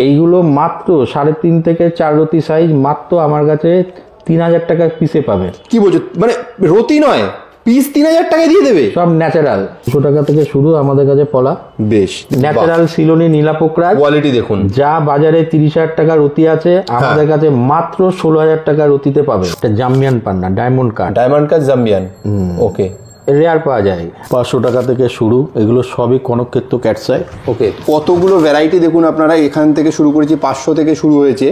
এইগুলো মাত্র 3.5 থেকে 4 রতি সাইজ, মাত্র আমার কাছে 3000 টাকা পিসে পাবেন। কি বলছো, মানে রতি নয়, পিস 3000 টাকায় দিয়ে দেবে? সব ন্যাচারাল, 200 টাকা থেকে শুরু আমাদের কাছে পলা। বেশ, ন্যাচারাল সিলোনি নীলাপোকরাজ, কোয়ালিটি দেখুন। যা বাজারে 30,000 টাকা রতি আছে, আমাদের কাছে মাত্র 16,000 টাকা রতিতে পাবে। এটা জাম্বিয়ান পান্না, diamond cut, diamond cut Zambian. Okay, rare পাওয়া যায়। 500 টাকা থেকে শুরু, এগুলো সবই কনকক্ষেত্র ক্যাটসাই। ওকে, কতগুলো ভ্যারাইটি দেখুন আপনারা। এখান থেকে শুরু করেছি 500 থেকে শুরু হয়েছে,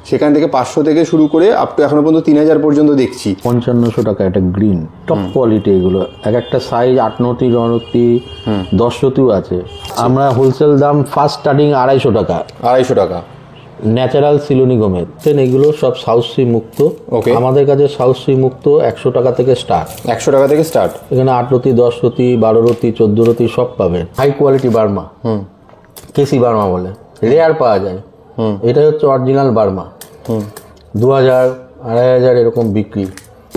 সেখান থেকে 500 থেকে শুরু করে আপ টু এখনো পর্যন্ত 3000 পর্যন্ত দেখছি। 5500 টাকা এটা গ্রিন, টপ কোয়ালিটি। এগুলো এক একটা সাইজ 8 রতি, 9 রতি, 10 রতিও আছে। আমরা হোলসেল দাম ফার্স্ট স্টার্টিং 250 টাকা। 250 টাকা ন্যাচারাল সিলোনি গমের। এগুলো সব সাউথ সি মুক্ত। ওকে, আমাদের কাছে সাউথ সি মুক্ত 100 টাকা থেকে স্টার্ট। 100 টাকা থেকে স্টার্ট। এখানে 8 রতি, 10 রতি, 12 রতি, 14 রতি সব পাবেন। হাই কোয়ালিটি বার্মা, কেসি বার্মা বলে, রেয়ার পাওয়া যায়। এটাই হচ্ছে অরিজিনাল বার্মা। 2000, 2500 এরকম বিক্রি।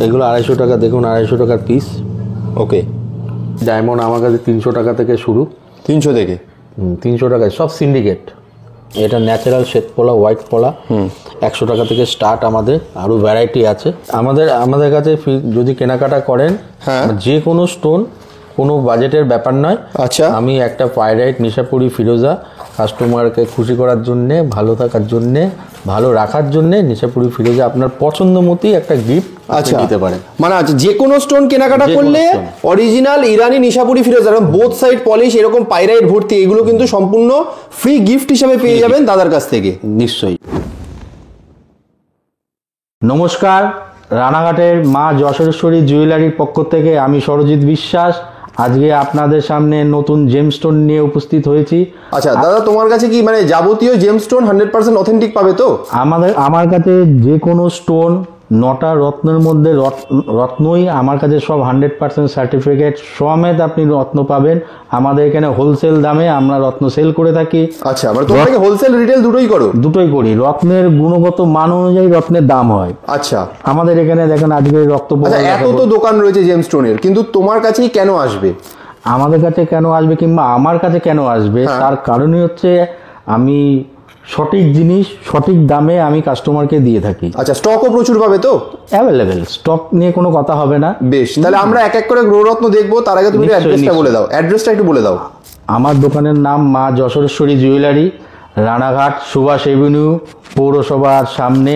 এগুলো 250 টাকা, দেখুন 250 টাকার পিস। ওকে, ডায়মন্ড আমার কাছে 300 টাকা থেকে শুরু। 300 থেকে 300 টাকায় সব সিন্ডিকেট। এটা ন্যাচারাল শ্বেত পলা, হোয়াইট পলা, 100 টাকা থেকে স্টার্ট। আমাদের আরও ভ্যারাইটি আছে। আমাদের কাছে যদি কেনাকাটা করেন, যে কোনো স্টোন, কোনো বাজেটের ব্যাপার নয়। আচ্ছা, আমি একটা পাইরাইট, নিশাপুরি, ফিরোজা, কাস্টমারকে খুশি করার জন্যে, ভালো থাকার জন্যে, ভালো রাখার জন্যে নিশাপুরি ফিরোজা আপনার পছন্দ মতোই একটা গিফট দিতে পারেন। মানে আচ্ছা, যে কোনো স্টোন কেনাকাটা করলে অরিজিনাল ইরানি নিশাপুরি ফিরোজা, বোথ সাইড পলিশ, এরকম পাইরাইট ভর্তি, এগুলো কিন্তু সম্পূর্ণ ফ্রি গিফট হিসেবে পেয়ে যাবেন দাদার কাছ থেকে। নিশ্চয়ই। নমস্কার, রানাঘাটের মা যশোরেশ্বরী জুয়েলারির পক্ষ থেকে আমি সরজিৎ বিশ্বাস আজকে আপনাদের সামনে নতুন জেমস্টোন নিয়ে উপস্থিত হয়েছি। আচ্ছা দাদা, তোমার কাছে কি মানে যাবতীয় জেমস্টোন 100% অথেন্টিক পাবে তো? আমার কাছে যে কোনো স্টোন, 9টা রত্নের মধ্যে রত্নই আমার কাছে সব 100% সার্টিফিকেট সমেত আপনি রত্ন পাবেন। আমাদের এখানে হোলসেল দামে আমরা রত্ন সেল করে থাকি। আচ্ছা, মানে তোমরা কি হোলসেল রিটেল দুটোই করো? দুটোই করি। রত্নের গুণগত মান অনুযায়ী রত্নের দাম হয়। আচ্ছা, আমাদের এখানে দেখেন আজকে রক্ত। এত তো দোকান রয়েছে জেমস্টোনের, কিন্তু তোমার কাছেই কেন আসবে? আমাদের কাছে কেন আসবে কিংবা আমার কাছে কেন আসবে, তার কারণই হচ্ছে আমি সঠিক জিনিস সঠিক দামে আমি কাস্টমারকে দিয়ে থাকি। আচ্ছা, স্টকও প্রচুর পাবে তো? অ্যাভেলেবেল, স্টক নিয়ে কোনো কথা হবে না। বেশ, তাহলে আমরা এক এক করে গ্রহরত্ন দেখবো। তার আগে তুমি অ্যাড্রেসটা বলে দাও। অ্যাড্রেসটা একটু বলে দাও। আমার দোকানের নাম মা যশোরেশ্বরী জুয়েলারি, রানাঘাট সুভাষ এভিনিউ, পৌরসভার সামনে।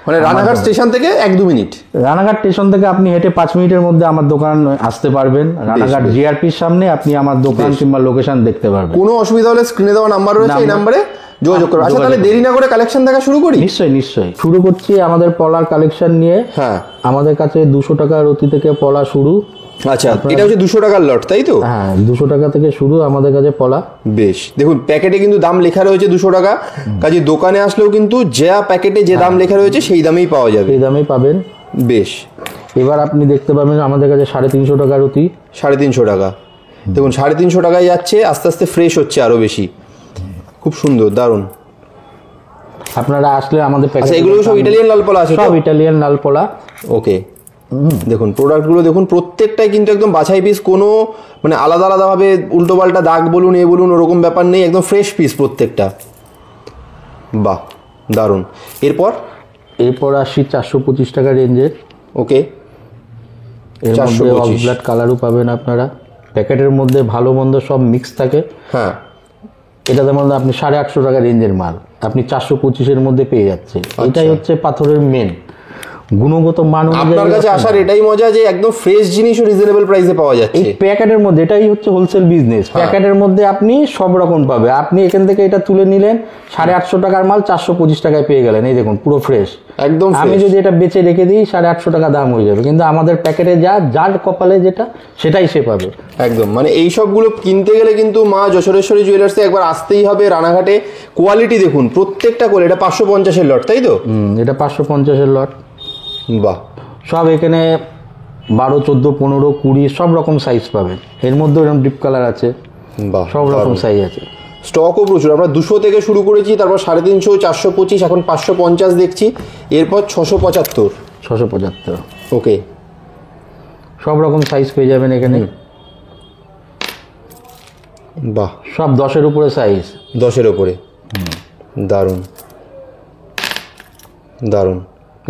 মানে রানাঘাট স্টেশন থেকে 1-2 মিনিট। রানাঘাট স্টেশন থেকে আপনি হেঁটে 5 মিনিটের মধ্যে আমার দোকান আসতে পারবেন। রানাঘাট জিআরপির সামনে আপনি আমার দোকান কিংবা লোকেশন দেখতে পারবেন। কোনো অসুবিধা হলে স্ক্রিনে দেওয়া নাম্বার রয়েছে, এই নাম্বারে যোগাযোগ করো। আচ্ছা, তাহলে দেরি না করে কালেকশন দেখা শুরু করি। নিশ্চয়ই শুরু করছি আমাদের পলার কালেকশন নিয়ে। আমাদের কাছে 200 টাকা রতি থেকে পলা শুরু। আচ্ছা, এটা হচ্ছে 200 টাকার লট, তাই তো? হ্যাঁ, 200 টাকা থেকে শুরু আমাদের কাছে পলা। বেশ, দেখুন প্যাকেটে কিন্তু দাম লেখা রয়েছে 200 টাকা। কাজে দোকানে আসলেও কিন্তু যা প্যাকেটে যে দাম লেখা রয়েছে সেই দামেই পাওয়া যাবে। সেই দামেই পাবেন। বেশ, এবার আপনি দেখতে পাবেন আমাদের কাছে 350 টাকা রতি। 350 টাকা। দেখুন 350 টাকায় যাচ্ছে, আস্তে আস্তে ফ্রেশ হচ্ছে আরো বেশি। খুব সুন্দর, দারুণ। আপনারা আসলে আমাদের আচ্ছা, এগুলো সব ইটালিয়ান লাল পলা আছে? সব ইটালিয়ান লাল পলা। ওকে, দেখুন প্রোডাক্টগুলো দেখুন, প্রত্যেকটাই কিন্তু একদম বাছাই পিস। কোনো মানে আলাদা আলাদাভাবে উল্টো পাল্টা দাগ বলুন এ বলুন ওরকম ব্যাপার নেই, একদম ফ্রেশ পিস প্রত্যেকটা। বাহ, দারুণ। এরপর আসি 425 টাকা রেঞ্জের। ওকে, এর মধ্যে অফ-ব্ল্যাক কালারও পাবেন আপনারা। প্যাকেটের মধ্যে ভালো মন্দ সব মিক্স থাকে। হ্যাঁ, এটাতে মধ্যে আপনি 850 টাকা রেঞ্জের মাল আপনি 425-এর মধ্যে পেয়ে যাচ্ছে। এটাই হচ্ছে পাথরের মেন গুণগত মান। আপনার কাছে আসার এটাই মজা যে একদম ফ্রেশ জিনিসও রিজনেবল প্রাইসে পাওয়া যাচ্ছে। এই প্যাকেটের মধ্যে, এটাই হচ্ছে হোলসেল বিজনেস। প্যাকেটের মধ্যে আপনি সব রকম পাবে। আপনি এখান থেকে এটা তুলে নিলেন, 850 টাকার মাল 425 টাকায় পেয়ে গেলেন। এই দেখুন পুরো ফ্রেশ একদম। আমি যদি এটা বেচে রেখে দিই 850 টাকা দাম হয়ে যাবে, কিন্তু আমাদের প্যাকেটে যার কপালে যেটা সেটাই সে পাবে। একদম, মানে এই সবগুলো কিনতে গেলে কিন্তু মা যশোরেশ্বরী জুয়েলার্সে একবার আসতেই হবে রানাঘাটে। কোয়ালিটি দেখুন প্রত্যেকটা করে। এটা 550-এর লট, তাই তো? এটা 550-এর লট। বাহ, সব এখানে 12, 14, 15, 20 সব রকম সাইজ পাবেন। এর মধ্যে এরকম ডিপ কালার আছে। বাহ, সব রকম সাইজ আছে। স্টকও প্রচুর। আমরা 200 থেকে শুরু করেছি, তারপর 350, 425, এখন 550 দেখছি, এরপর 675। ওকে, সব রকম সাইজ পেয়ে যাবেন এখানে। বাহ, সব 10-এর উপরে সাইজ। 10-এর উপরে। দারুণ দারুণ।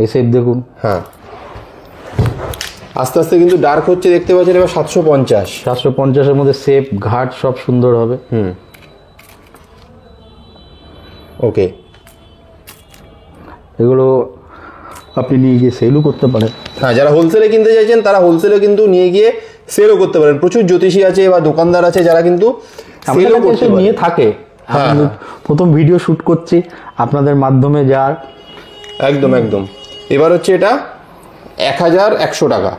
এই সেট দেখুন। হ্যাঁ, আস্তে আস্তে কিন্তু ডার্ক হচ্ছে দেখতে পাচ্ছেন। এবার 750, 750-এর মধ্যে শেপ ঘাট সব সুন্দর হবে। ওকে, এগুলো আপনি নিয়ে গিয়ে সেলও করতে পারেন। হ্যাঁ, যারা হোলসেলে কিনতে চাইছেন তারা হোলসেলে কিন্তু নিয়ে গিয়ে সেলও করতে পারেন। প্রচুর জ্যোতিষী আছে বা দোকানদার আছে যারা কিন্তু সেলও করতে নিয়ে থাকে। প্রথম ভিডিও শুট করছি আপনাদের মাধ্যমে যার। একদম একদম। এবার হচ্ছে এটা 1100 টাকা।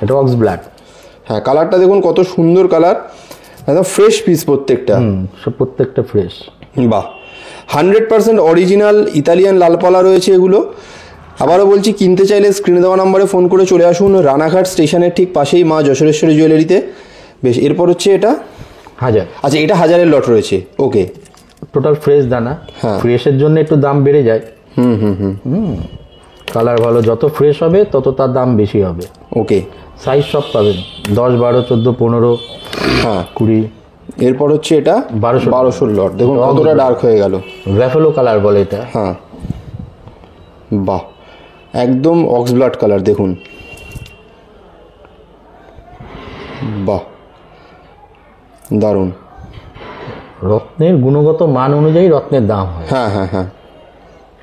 এটা অক্স ব্ল্যাক। হ্যাঁ, কালারটা দেখুন কত সুন্দর কালার, একদম ফ্রেশ পিস প্রত্যেকটা। সব প্রত্যেকটা ফ্রেশ। বাহ, 100% অরিজিনাল ইতালিয়ান লালপালা রয়েছে এগুলো। আবারও বলছি, কিনতে চাইলে স্ক্রিনে দেওয়া নাম্বারে ফোন করে চলে আসুন রানাঘাট স্টেশনের ঠিক পাশেই মা যশোরেশ্বরী জুয়েলারিতে। বেশ, এরপর হচ্ছে এটা 1000। আচ্ছা, এটা 1000-এর লট রয়েছে। ওকে, টোটাল ফ্রেশ দানা। ফ্রেশের জন্য একটু দাম বেড়ে যায়। কালার ভালো, যত ফ্রেশ হবে তত তার দাম বেশি হবে। ওকে, সাইজ সব পাবেন 10, 12, 14, 15, হ্যাঁ 20। এরপর হচ্ছে এটা 1200 লট। দেখুন কতটা ডার্ক হয়ে গেল। ব্যাফেলো কালার বলে এটা। হ্যাঁ, বাহ, একদম অক্স ব্লাড কালার দেখুন। বাহ, দারুণ। রত্নের গুণগত মান অনুযায়ী রত্নের দাম হয়। হ্যাঁ হ্যাঁ হ্যাঁ।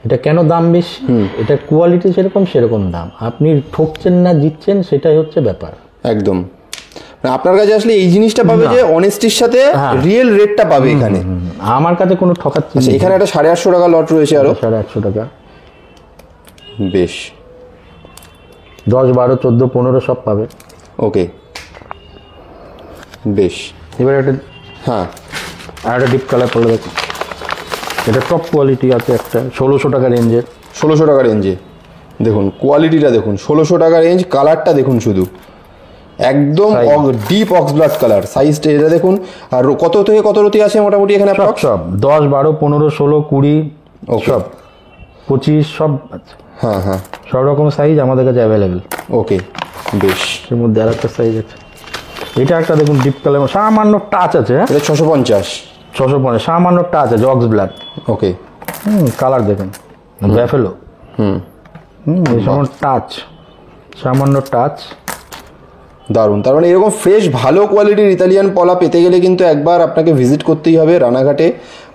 এটা কেন দাম বেশি? এটা কোয়ালিটি সেরকম দাম। আপনি ঠকছেন না জিতছেন, সেটাই হচ্ছে ব্যাপার। একদম, আপনার কাছে আসলে এই জিনিসটা পাবে যে অনেস্টির সাথে রিয়েল রেটটা পাবে এখানে। আমার কাছে কোনো ঠকাচ্ছি না। এখানে একটা 850 টাকা লট রয়েছে, আরো 850 টাকা। বেশ, 10, 12, 14, 15 সব পাবে। ওকে, বেশ। এবার একটা হ্যাঁ, আর একটা ডিপ কালার পড়ে দেখুন। এটা টপ কোয়ালিটি আছে একটা 1600 টাকা রেঞ্জের। 1600 টাকা রেঞ্জে দেখুন কোয়ালিটিটা দেখুন। 1600 টাকা রেঞ্জ, কালারটা দেখুন শুধু, একদম ডিপ অক্স ব্লাড কালার। সাইজটা এটা দেখুন। আর কত থেকে কত রতি আছে মোটামুটি এখানে? সব 10, 12, 15, 16, 20 সব 25 সব আছে। হ্যাঁ হ্যাঁ, সব রকম সাইজ আমাদের কাছে অ্যাভেলেবেল। ওকে, বেশ। এর মধ্যে আর একটা সাইজ আছে। এটা একটা দেখুন ডিপ কালার, সামান্য টাচ আছে। এটা 650, 650, সামান্য টাচ আছে অক্স ব্ল্যাক। ওকে, কালার দেখেন ব্যাফেলো। এই সময় টাচ, সামান্য টাচ। দারুণ। তার মানে এরকম ফ্রেশ ভালো কোয়ালিটির ইতালিয়ান পলা পেতে গেলে কিন্তু একবার আপনাকে ভিজিট করতেই হবে রানাঘাটে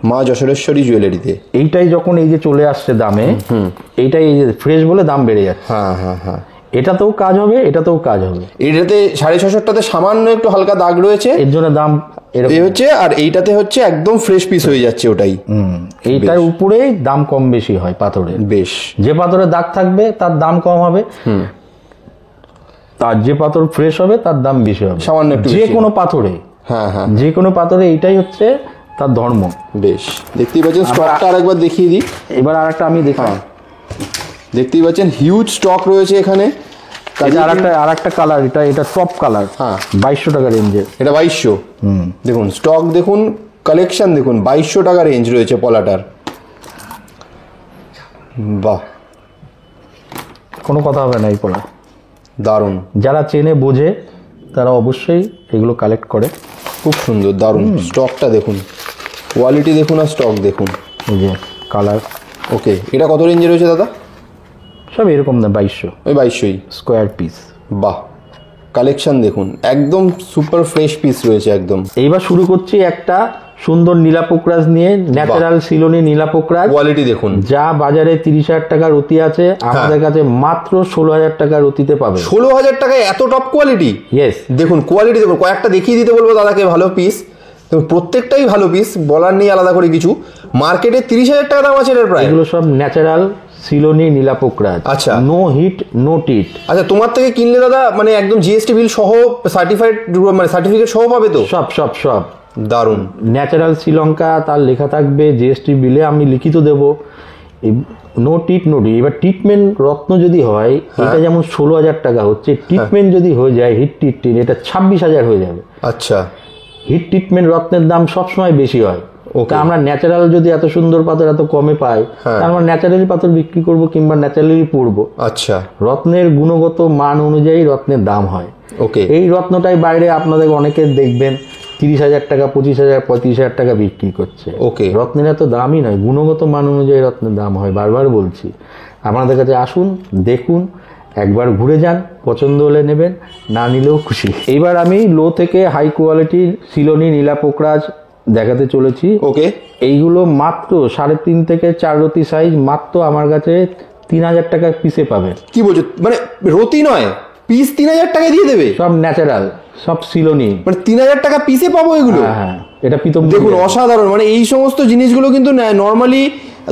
মা যশোরেশ্বরী জুয়েলারিতে। এইটাই যখন এই যে চলে আসছে দামে, এইটাই এই যে ফ্রেশ বলে দাম বেড়ে যাচ্ছে। হ্যাঁ হ্যাঁ হ্যাঁ, এটাতেও কাজ হবে, এটাতেও কাজ হবে। এটাতে 650টাতে সামান্য একটু হালকা দাগ রয়েছে, এর জন্য দাম এই হচ্ছে। আর এইটাতে হচ্ছে একদম ফ্রেশ পিস হয়ে যাচ্ছে ওটাই। এইটার উপরেই দাম কম বেশি হয় পাথরের। বেশ, যে পাথরে দাগ থাকবে তার দাম কম হবে, তার যে পাথর ফ্রেশ হবে তার দাম বেশি হবে সামান্য একটু। যে কোনো পাথরে, হ্যাঁ হ্যাঁ, যে কোনো পাথরে এইটাই হচ্ছে তার ধর্ম। বেশ, দেখতেই পাচ্ছেন স্টকটা আরেকবার দেখিয়ে দিই। এবার আরেকটা আমি দেখি। দেখতেই পাচ্ছেন হিউজ স্টক রয়েছে এখানে। আরেকটা কালার, এটা টপ কালার। হ্ঁ, 2200 টাকা রেঞ্জের। এটা 2200। দেখুন স্টক দেখুন, কালেকশন দেখুন, 2200 টাকা রেঞ্জ রয়েছে পলাটার। বাহ, কোনো কথা হবে না এই পলা। দারুণ। যারা চেনে বোঝে তারা অবশ্যই এগুলো কালেক্ট করে। খুব সুন্দর, দারুণ। স্টকটা দেখুন, কোয়ালিটি দেখুন, আর স্টক দেখুন। এই যে কালার। ওকে, এটা কত রেঞ্জে রয়েছে দাদা? সব এরকম না, 2200। ওই 2200ই স্কোয়ার পিস। বাহ, কালেকশন দেখুন, একদম সুপার ফ্রেশ পিস রয়েছে একদম। এইবার শুরু করছি একটা সুন্দর নীলা পোকরাজ নিয়ে, ন্যাচারাল সিলোনি নীলা পোকরাজ। কোয়ালিটি দেখুন, যা বাজারে 30,000 টাকা রতি আছে, আমাদের কাছে মাত্র 16,000 টাকা রতিতে পাবে। 16,000 টাকায় এত টপ কোয়ালিটি? ইয়েস। দেখুন কোয়ালিটি দেখুন, কয়েকটা দেখিয়ে দিতে বলবো দাদাকে ভালো পিস। দেখুন প্রত্যেকটাই ভালো পিস, বলার নেই আলাদা করে কিছু। মার্কেটে 30,000 টাকা দাম আছে এর প্রায়। এগুলো সব ন্যাচারাল সিলোনি নীলা পোকরাজ। আচ্ছা, নো হিট নো টিট। আচ্ছা, তোমার থেকে কিনলে দাদা মানে একদম জিএসটি বিল সহ সার্টিফাইড, মানে সার্টিফিকেট সহ পাবে তো? সব সব সব দারুণ। ন্যাচারাল শ্রীলঙ্কা তার লেখা থাকবে, জিএসটি বিলে আমি লিখিত দেব। নো টিট নো টিট। এবার ট্রিটমেন্ট রত্ন যদি হয়, এটা যেমন 16,000 টাকা হচ্ছে, ট্রিটমেন্ট যদি হয়ে যায় হিট ট্রিটমেন্ট, এটা 26,000 হয়ে যাবে। আচ্ছা, হিট ট্রিটমেন্ট রত্নের দাম সবসময় বেশি হয়। ওকে, আমরা ন্যাচারাল যদি এত সুন্দর পাথর এত কমে পাই, আমরা ন্যাচারালি পাথর বিক্রি করব কিংবা ন্যাচারালি পরবো। আচ্ছা, রত্নের গুণগত মান অনুযায়ী রত্নের দাম হয়। ওকে, এই রত্নটাই বাইরে আপনাদের অনেকে দেখবেন 30,000 টাকা, 25,000, 35,000 টাকা বিক্রি করছে। ওকে, রত্নের এত দামই নয়, গুণগত মান অনুযায়ী রত্নের দাম হয়, বারবার বলছি। আপনাদের কাছে আসুন, দেখুন, একবার ঘুরে যান, পছন্দ হলে নেবেন, না নিলেও খুশি। এইবার আমি লো থেকে হাই কোয়ালিটির সিলোনি, নীলা পোকরাজ দেখাতে চলেছি। ওকে, এইগুলো মাত্র 3.5 থেকে 4 রতি সাইজ, মাত্র আমার কাছে 3,000 টাকা পিসে পাবেন। কি বলছো, মানে রতি নয়, পিস 3,000 টাকায় দিয়ে দেবে? সব ন্যাচারাল, সব সিলোনি, মানে 3,000 টাকা পিসে পাবো এগুলো? হ্যাঁ, এটা পিতম। দেখুন অসাধারণ, মানে এই সমস্ত জিনিসগুলো কিন্তু নর্মালি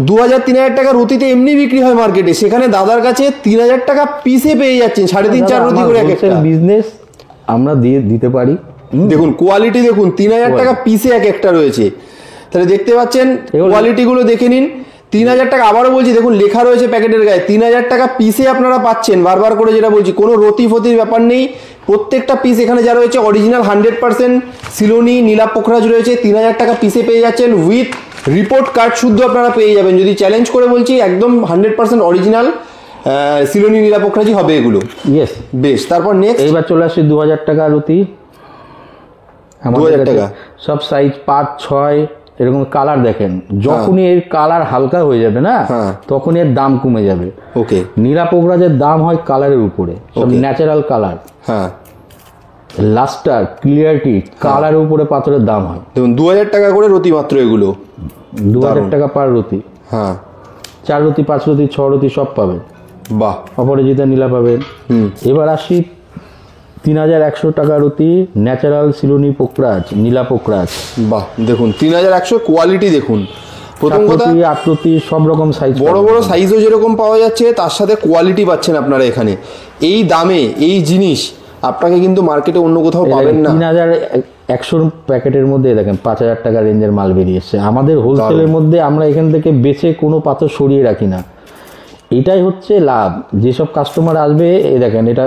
2,000-3,000 টাকা রতিতে এমনি বিক্রি হয় মার্কেটে, সেখানে দাদার কাছে 3,000 টাকা পিসে পেয়ে যাচ্ছেন, 3.5-4 রতি করে এক একটা বিজনেস আমরা দিয়ে দিতে পারি। দেখুন কোয়ালিটি, দেখুন 3,000 টাকা পিসে এক একটা রয়েছে, তাহলে দেখতে পাচ্ছেন কোয়ালিটি গুলো দেখে নিন। 3,000 টাকা, আবারও বলছি, দেখুন লেখা রয়েছে প্যাকেটের গায়ে, 3,000 টাকা পিসে আপনারা পাচ্ছেন। বারবার করে যেটা বলছি, কোনো রতি ফতির ব্যাপার নেই, প্রত্যেকটা পিস এখানে যা রয়েছে অরিজিনাল 100% সিলোনি, নীলা পোখরাজ রয়েছে। 3,000 টাকা পিসে পেয়ে যাচ্ছেন, উইথ রিপোর্ট কার্ড শুদ্ধ আপনারা পেয়ে যাবেন। যদি চ্যালেঞ্জ করে বলছি, একদম 100% অরিজিনাল সিলোনি, নীলা পোখরাজই হবে এগুলো। ইয়েস, বেশ, তারপর নেক্সট এইবার চলে আসি 2,000 টাকা রতি। 2,000 টাকা সব সাইজ 5, 6 এরকম কালার দেখেন। যখনই এর কালার হালকা হয়ে যাবে না, তখন এর দাম কমে যাবে। ওকে, নীলা পোকরাজের দাম হয় কালারের উপরে, সব ন্যাচারাল কালার। হ্যাঁ, লাস্টার, ক্লিয়ারিটি, কালারের উপরে পাথরের দাম হয়। দেখুন 2,000 টাকা করে রতি মাত্র এগুলো, 2,000 টাকা পার রতি। হ্যাঁ, 4 রতি, 5 রতি, 6 রতি সব পাবেন। বাহ, অপরাজিতা নীলা পাবেন। এবার আসি 3,100 টাকা রতি, ন্যাচারাল সিলোনি পোকরাজ, নীলা পোকরাজ। বাহ, দেখুন 3,100 কোয়ালিটি দেখুন। প্রথম কথা, 8 রতি সব রকম সাইজ, বড় বড় সাইজও যেরকম পাওয়া যাচ্ছে, তার সাথে কোয়ালিটি পাচ্ছেন আপনারা এখানে। এই দামে এই জিনিস আপনাকে কিন্তু মার্কেটে অন্য কোথাও পাবেন না। 3,100 প্যাকেটের মধ্যে দেখেন 5,000 টাকা রেঞ্জের মাল বেরিয়ে এসছে। আমাদের হোলসেলের মধ্যে আমরা এখান থেকে বেচে কোনো পাথর সরিয়ে রাখি না, এটাই হচ্ছে লাভ। যেসব কাস্টমার আসবে, এই দেখেন এটা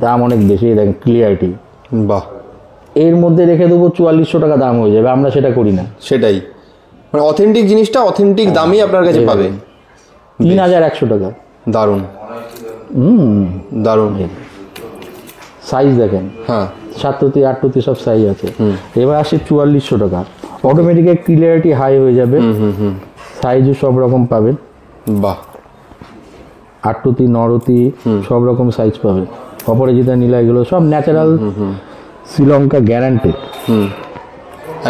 দাম অনেক বেশি, দেখেন ক্লিয়ারিটি, বাহ, এর মধ্যে রেখে দেবো 4,400 টাকা দাম হয়ে যাবে, আমরা সেটা করি না। সেটাই, মানে অথেন্টিক জিনিসটা অথেন্টিক দামই আপনার কাছে পাবে। 3,100 টাকা, দারুণ, দারুণ সাইজ দেখেন। হ্যাঁ, 7 রতি, 8 রতি সব সাইজ আছে। এবার আসি 4,400 টাকা, অটোমেটিক্যালি ক্লিয়ারিটি হাই হয়ে যাবে, সাইজও সব রকম পাবেন। বাহ, 8 রতি, 9 রতি সব রকম সাইজ পাবে। অপরাজিতা, নীলা এগুলো সব ন্যাচারাল শ্রীলঙ্কা গ্যারান্টি,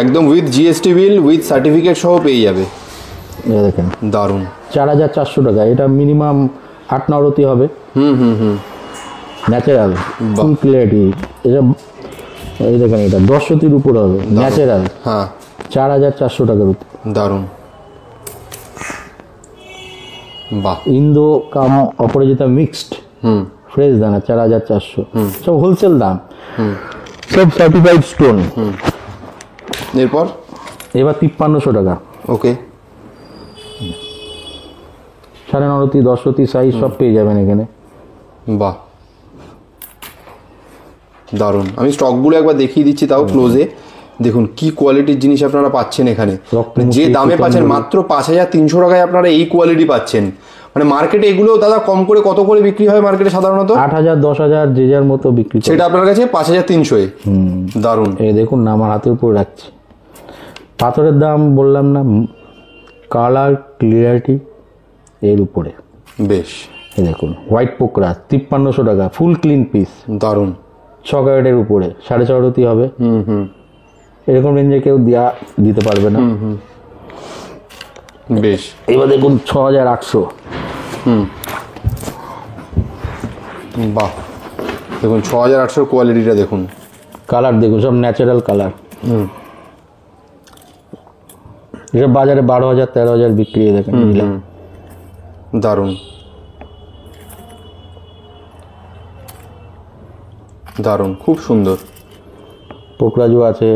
একদম with GST bill, with certificate সহ পেয়ে যাবে। দেখেন দারুণ, 4,400 টাকা, এটা মিনিমাম 8-9 রতি হবে। ন্যাচারাল ফুল ক্লিয়ারিটি, এটা এই দেখেন, এটা 10 রতির উপর হবে, ন্যাচারাল। হ্যাঁ, 4,400 টাকা রতি। দারুণ, বাহ, ইন্দো কাম অপরাজিতা মিক্সড ফ্রেশ দানা 4,400, সব হোলসেল দাম, সব সার্টিফাইড স্টোন। এরপর এবার 5,300 টাকা, ওকে, 9.5 রতি, 10 রতি সাইজ সব পেয়ে যাবেন এখানে। বাহ, দারুণ। আমি স্টকগুলো একবার দেখিয়ে দিচ্ছি তাও ক্লোজে। দেখুন কি কোয়ালিটির জিনিস আপনারা পাচ্ছেন এখানে, যে দামে পাচ্ছেন মাত্র 5,300 টাকায় আপনারা এই কোয়ালিটি পাচ্ছেন। মানে মার্কেটে এগুলো দাদা কম করে কত করে বিক্রি হয় মার্কেটে সাধারণত? 8,000, 10,000 যে যার মতো বিক্রি, সেটা আপনার কাছে 5,300। দারুণ, এই দেখুন না, আমার হাতের উপর রাখছি। পাথরের দাম বললাম না, কালার ক্লিয়ারিটি এর উপরে। বেশ, এই দেখুন হোয়াইট পোকরা 5,300 টাকা, ফুল ক্লিন পিস, দারুণ, 6 ক্যারেটের উপরে, 6.5 রতি হবে। এরকম রেঞ্জে কেউ দিতে পারবে না। বেশ, এবার দেখুন 6,800। বাহ, দেখুন 6,800 কোয়ালিটিটা দেখুন, কালার দেখুন সব ন্যাচারাল কালার। এসব বাজারে 12,000, 13,000 বিক্রি, দেখেন। দারুণ, দারুণ, খুব সুন্দর। পোকরাজু আছে,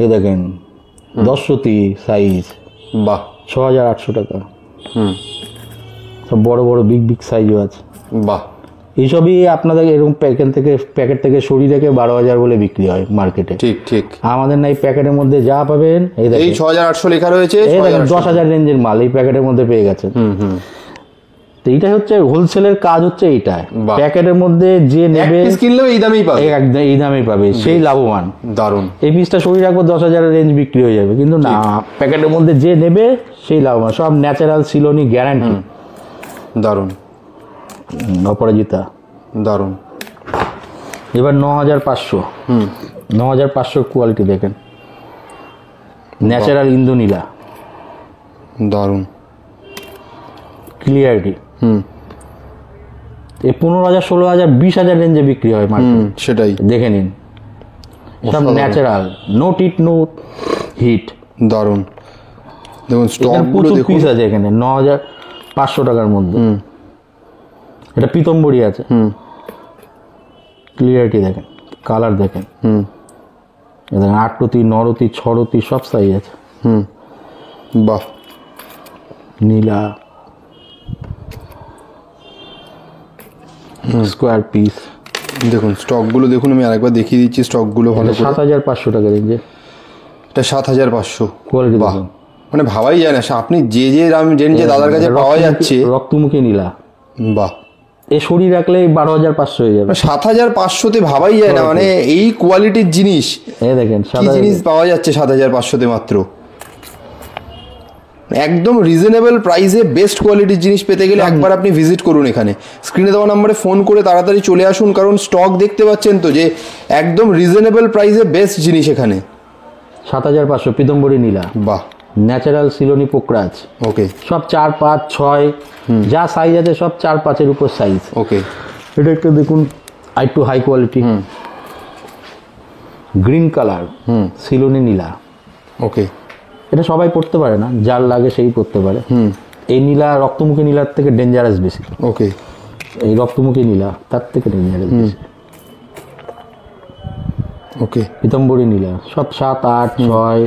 এই দেখেন 10 রতি সাইজ, বাহ, 6,800 টাকা। সব বড় বড় বিগ সাইজও আছে। বাহ, এইসবই আপনাদের এরকম প্যাকেট থেকে সরিয়ে রেখে 12,000 বলে বিক্রি হয় মার্কেটে। ঠিক ঠিক, আমাদের না, এই প্যাকেটের মধ্যে যা পাবেন, এই দেখেন 6,800 লেখা রয়েছে, এই দেখেন 10,000 রেঞ্জের মাল এই প্যাকেটের মধ্যে পেয়ে গেছেন। তো এইটাই হচ্ছে হোলসেলের কাজ, হচ্ছে এইটাই। প্যাকেটের মধ্যে যে নেবে কিনলেও এই দামেই পাবে, একদম এই দামেই পাবে, সেই লাভবান। দারুণ। এই পিসটা সরিয়ে রাখবো 10,000 রেঞ্জ বিক্রি হয়ে যাবে, কিন্তু না, প্যাকেটের মধ্যে যে নেবে সেই লাভবান। সব ন্যাচারাল সিলোনি গ্যারান্টি। দারুণ। অপরাজিতা দারুণ। এবার 9,500। 9,500 কোয়ালিটি দেখেন, ন্যাচারাল ইন্দোনীলা, দারুণ ক্লিয়ারিটি। এই 15,000, 16,000, 20,000 রেঞ্জে বিক্রি হয় মার্কেটে, সেটাই দেখে নিন। সব ন্যাচারাল, নো টিট নো হিট। দারুণ। দেখুন স্টক প্রচুর পিস আছে এখানে 9,500 টাকার মধ্যে। এটা পিতম্বরী আছে, ক্লিয়ারিটি দেখেন, কালার দেখেন, দেখেন 8 রতি, 9 রতি, 6 রতি, সব সাইজ আছে। বাহ। নীলা স্কোয়ার পিস দেখুন, স্টকগুলো দেখুন, আমি আরেকবার দেখিয়ে দিচ্ছি স্টকগুলো ভালো করে। 7,500 টাকা রেঞ্জে, এটা 7,500। কোয়ালিটি বাহ, দেখুন, মানে ভাবাই যায় না আপনি যে যে দাদার কাছে পাওয়া যাচ্ছে। রক্তমুখী নীলা, বাহ, এ সরিয়ে রাখলে 12,500 হয়ে যাবে। 7,500-তে ভাবাই যায় না, মানে এই কোয়ালিটির জিনিস। এই দেখেন কি জিনিস পাওয়া যাচ্ছে 7,500-তে মাত্র। একদম রিজনেবল প্রাইসে বেস্ট কোয়ালিটির জিনিস পেতে গেলে একবার আপনি ভিজিট করুন এখানে। স্ক্রিনে দেওয়া নম্বরে ফোন করে তাড়াতাড়ি চলে আসুন, কারণ স্টক দেখতে পাচ্ছেন তো যে একদম রিজনেবল প্রাইসে বেস্ট জিনিস এখানে। 7,500 পিতম্বরী নীলা। বাহ। ন্যাচারাল সিলোনি পোকরাজ। ওকে। সব 4, 5, 6 যা সাইজ আছে সব 4, 5-এর উপর সাইজ। ওকে। এটা একটু দেখুন, একটু হাই কোয়ালিটি, গ্রিন কালার, সিলোনি নীলা। ওকে। এটা সবাই পড়তে পারে না, যার লাগে সেই পড়তে পারে। এই নীলা রক্তমুখী নীলার থেকে ডেঞ্জারাস বেশি। ওকে। এই রক্তমুখী নীলা তার থেকে ডেঞ্জারাস বেশি। ওকে। পিতম্বরী নীলা সব 7, 8, 6,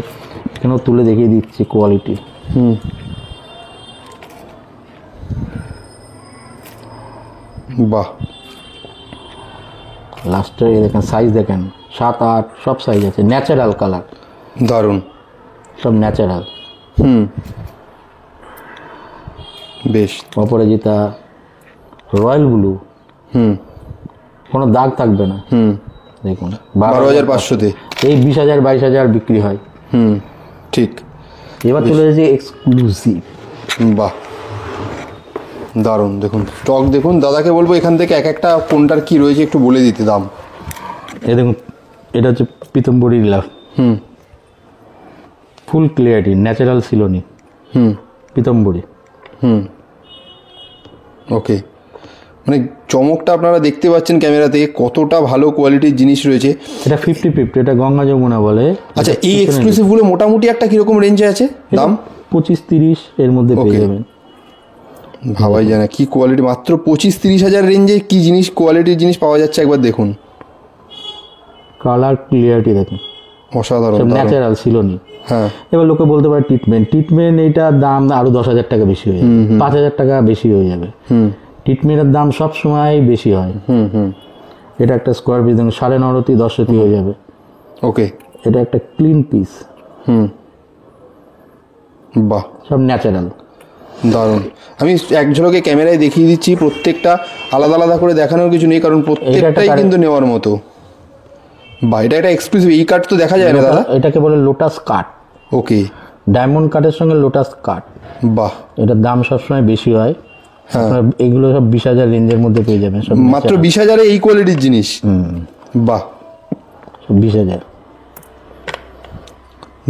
এখানেও তুলে দেখিয়ে দিচ্ছি কোয়ালিটি। বাহ। লাস্টে দেখেন সাইজ দেখেন, 7, 8 সব সাইজ আছে, ন্যাচারাল কালার, দারুণ, সব ন্যাচারাল। বেশ। অপরাজিতা, রয়্যাল ব্লু, কোনো দাগ থাকবে না। দেখুন 12,500-তে এই 20,000, 22,000 বিক্রি হয়। ঠিক। এবার চলে যাচ্ছে এক্সক্লুসিভ। বাহ, দারুণ। দেখুন স্টক দেখুন, দাদাকে বলবো এখান থেকে এক একটা কোনটার কি রয়েছে একটু বলে দিতে দাম। এই দেখুন, এটা হচ্ছে পিতম্বরী নীলা, ফুল ক্লিয়ারিটি, ন্যাচারাল সিলোনি, পিতম্বরী। ওকে। মানে চমকটা আপনারা দেখতে পাচ্ছেন ক্যামেরাতে, কতটা ভালো কোয়ালিটির জিনিস রয়েছে। এটা 50-50, এটা গঙ্গা যমুনা বলে। আচ্ছা, এই এক্সক্লুসিভগুলো মোটামুটি একটা কিরকম রেঞ্জে আছে দাম? 25-30 এর মধ্যে পেয়ে যাবেন। ভাবাই যায় না কি কোয়ালিটি, মাত্র 25-30 হাজার রেঞ্জে কি জিনিস, কোয়ালিটির জিনিস পাওয়া যাচ্ছে একবার দেখুন। কালার ক্লিয়ারিটি দেখুন, অসাধারণ, ন্যাচারাল সিলোনি। হ্যাঁ। এবার লোকে বলতে পারে ট্রিটমেন্ট এইটার দাম আরো 10,000 টাকা বেশি হয়ে যাবে, 5,000 টাকা বেশি হয়ে যাবে। ট্রিটমেন্টের দাম সব সময় বেশি হয়। এটা একটা স্কোয়ার পিস দেখুন, 9.5 রতি, 10 রতি হয়ে যাবে। ওকে। এটা একটা ক্লিন পিস। বাহ, সব ন্যাচারাল, দারুণ। আমি এক ঝলকে ক্যামেরায় দেখিয়ে দিচ্ছি, প্রত্যেকটা আলাদা আলাদা করে দেখানোর কিছু নেই, কারণ প্রত্যেকটাই কিন্তু নেওয়ার মতো। বা এটা একটা এক্সক্লুসিভ। এই কাট তো দেখা যায় না দাদা? এটাকে বলে লোটাস কাট। ওকে। ডায়মন্ড কাটের সঙ্গে লোটাস কাট। বাহ। এটার দাম সবসময় বেশি হয়। এগুলো সব 20,000 রেঞ্জের মধ্যে পেয়ে যাবেন, সব মাত্র 20,000-এ এই কোয়ালিটির জিনিস। বাহ, 20,000।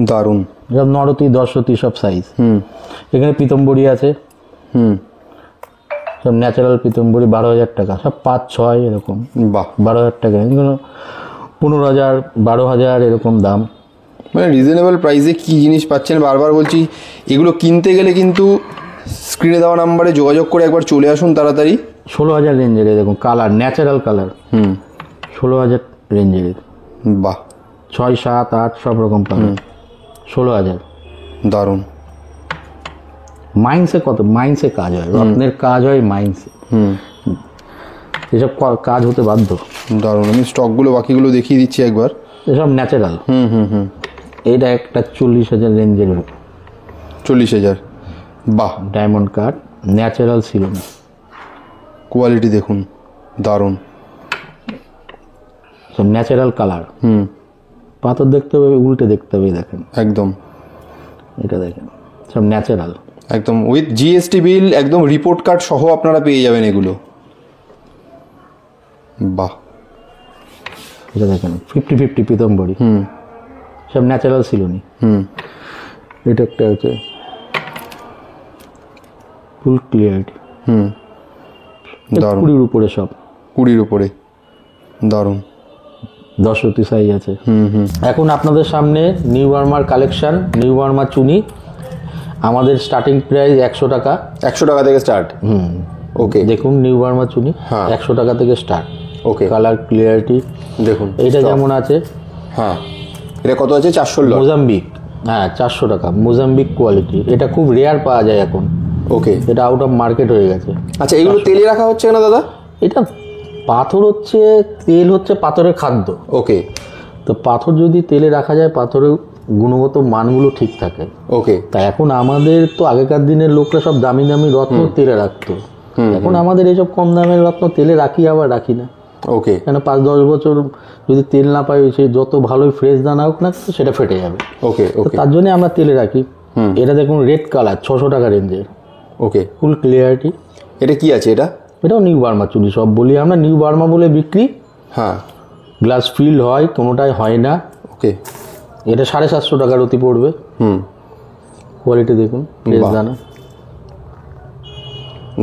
দারুণ। সব 9 রতি, 10 রতি সব সাইজ। এখানে পিতম্বরী আছে, সব ন্যাচারাল পিতম্বরী, 12,000 টাকা, সব 5, 6 এরকম। বাহ, 12,000 টাকা, এগুলো 15,000, 12,000 এরকম দাম। মানে রিজনেবল প্রাইসে কি জিনিস পাচ্ছেন। বারবার বলছি, এগুলো কিনতে গেলে কিন্তু স্ক্রিনে দেওয়া নাম্বারে যোগাযোগ করে একবার চলে আসুন তাড়াতাড়ি। 16,000 রেঞ্জের দেখুন কালার, ন্যাচারাল কালার। 16,000 রেঞ্জের। বাহ। 6, 7, 8 সব রকম পাবেন। 16,000। দারুণ। মাইন্সে মাইন্সে কাজ হয়, রত্নের কাজ হয় মাইন্সে। এসব কাজ হতে বাধ্য। দারুণ। আমি স্টকগুলো বাকিগুলো দেখিয়ে দিচ্ছি একবার। এসব ন্যাচারাল। এইটা একটা 40,000 রেঞ্জের। 40,000। বাহ। ডায়মন্ড কাট, ন্যাচারাল ছিল না। কোয়ালিটি দেখুন, দারুণ। সব ন্যাচারাল কালার। পাথর দেখতে হবে, উল্টে দেখতে হবে, দেখেন একদম এটা দেখেন সব ন্যাচারাল, একদম উইথ জিএসটি বিল, একদম রিপোর্ট কার্ড সহ আপনারা পেয়ে যাবেন এগুলো। বাহ, এটা দেখেন 50-50 পিতম্বরী, সব ন্যাচারাল সিলোনি। এটা একটা হচ্ছে ফুল ক্লিয়ারিটি, দারুণ। 20 উপরে, সব 20 উপরে, দারুণ। 10 রতি সাইজ আছে। এখন আপনাদের সামনে নিউ বার্মার কালেকশন, নিউ বার্মা চুনি। আমাদের স্টার্টিং প্রাইস 100 টাকা। 100 টাকা থেকে স্টার্ট। ওকে, দেখুন নিউ বার্মা চুনি 100 টাকা থেকে স্টার্ট। ওকে, কালার ক্লিয়ারিটি দেখুন এইটা যেমন আছে। হ্যাঁ, এটা কত আছে? 400 লট। মোজাম্বিক, হ্যাঁ 400 টাকা মোজাম্বিক কোয়ালিটি। এটা খুব রেয়ার পাওয়া যায় এখন। ওকে, এটা আউট অফ মার্কেট হয়ে গেছে। আচ্ছা, এগুলো তেলে রাখা হচ্ছে না দাদা? এটা পাথর হচ্ছে, তেল হচ্ছে পাথরের খাদ্য। ওকে, তো পাথর যদি তেলে রাখা যায়, পাথরের গুণগত মানগুলো ঠিক থাকে। ওকে, তা এখন আমাদের তো আগেকার দিনের লোকরা সব দামি দামি রত্ন তেলে রাখতো, এখন আমাদের এইসব কম দামের রত্ন তেলে রাখি, আবার রাখি না। ওকে, কেন 5-10 বছর যদি তেল না পাই, সে যত ভালোই ফ্রেশ দানা হোক না সেটা ফেটে যাবে। ওকে, তো ওকে, তার জন্য আমরা তেলে রাখি। এটা দেখুন রেড কালার, 600 টাকা রেঞ্জের, ওকে। ফুল ক্লিয়ারিটি। এটা কি আছে? এটাও নিউ বার্মা চুনি, সব বলি আমরা নিউ বার্মা বলে বিক্রি। হ্যাঁ, গ্লাস ফিল্ড হয়, কোনোটাই হয় না। ওকে, এটা 750 টাকার অতি পড়বে। কোয়ালিটি দেখুন, ফ্রেশ দানা,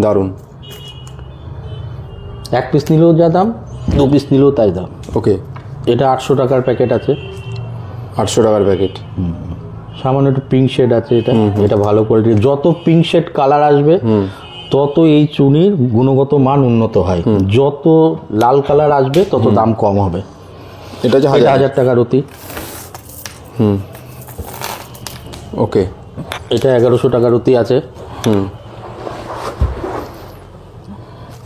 দারুণ। 1 পিস নিলেও যা দাম, 2 পিস নিলেও তাই দাম। ওকে, এটা 800 টাকার প্যাকেট আছে। 800 টাকার প্যাকেট। সামান্য একটু পিঙ্ক শেড আছে। এটা ভালো কোয়ালিটি। যত পিঙ্ক শেড কালার আসবে তত এই চুনির গুণগত মান উন্নত হয়। যত লাল কালার আসবে তত দাম কম হবে। এটা হচ্ছে 1000 টাকার অতি। ওকে, এটা 1100 টাকার অতি আছে।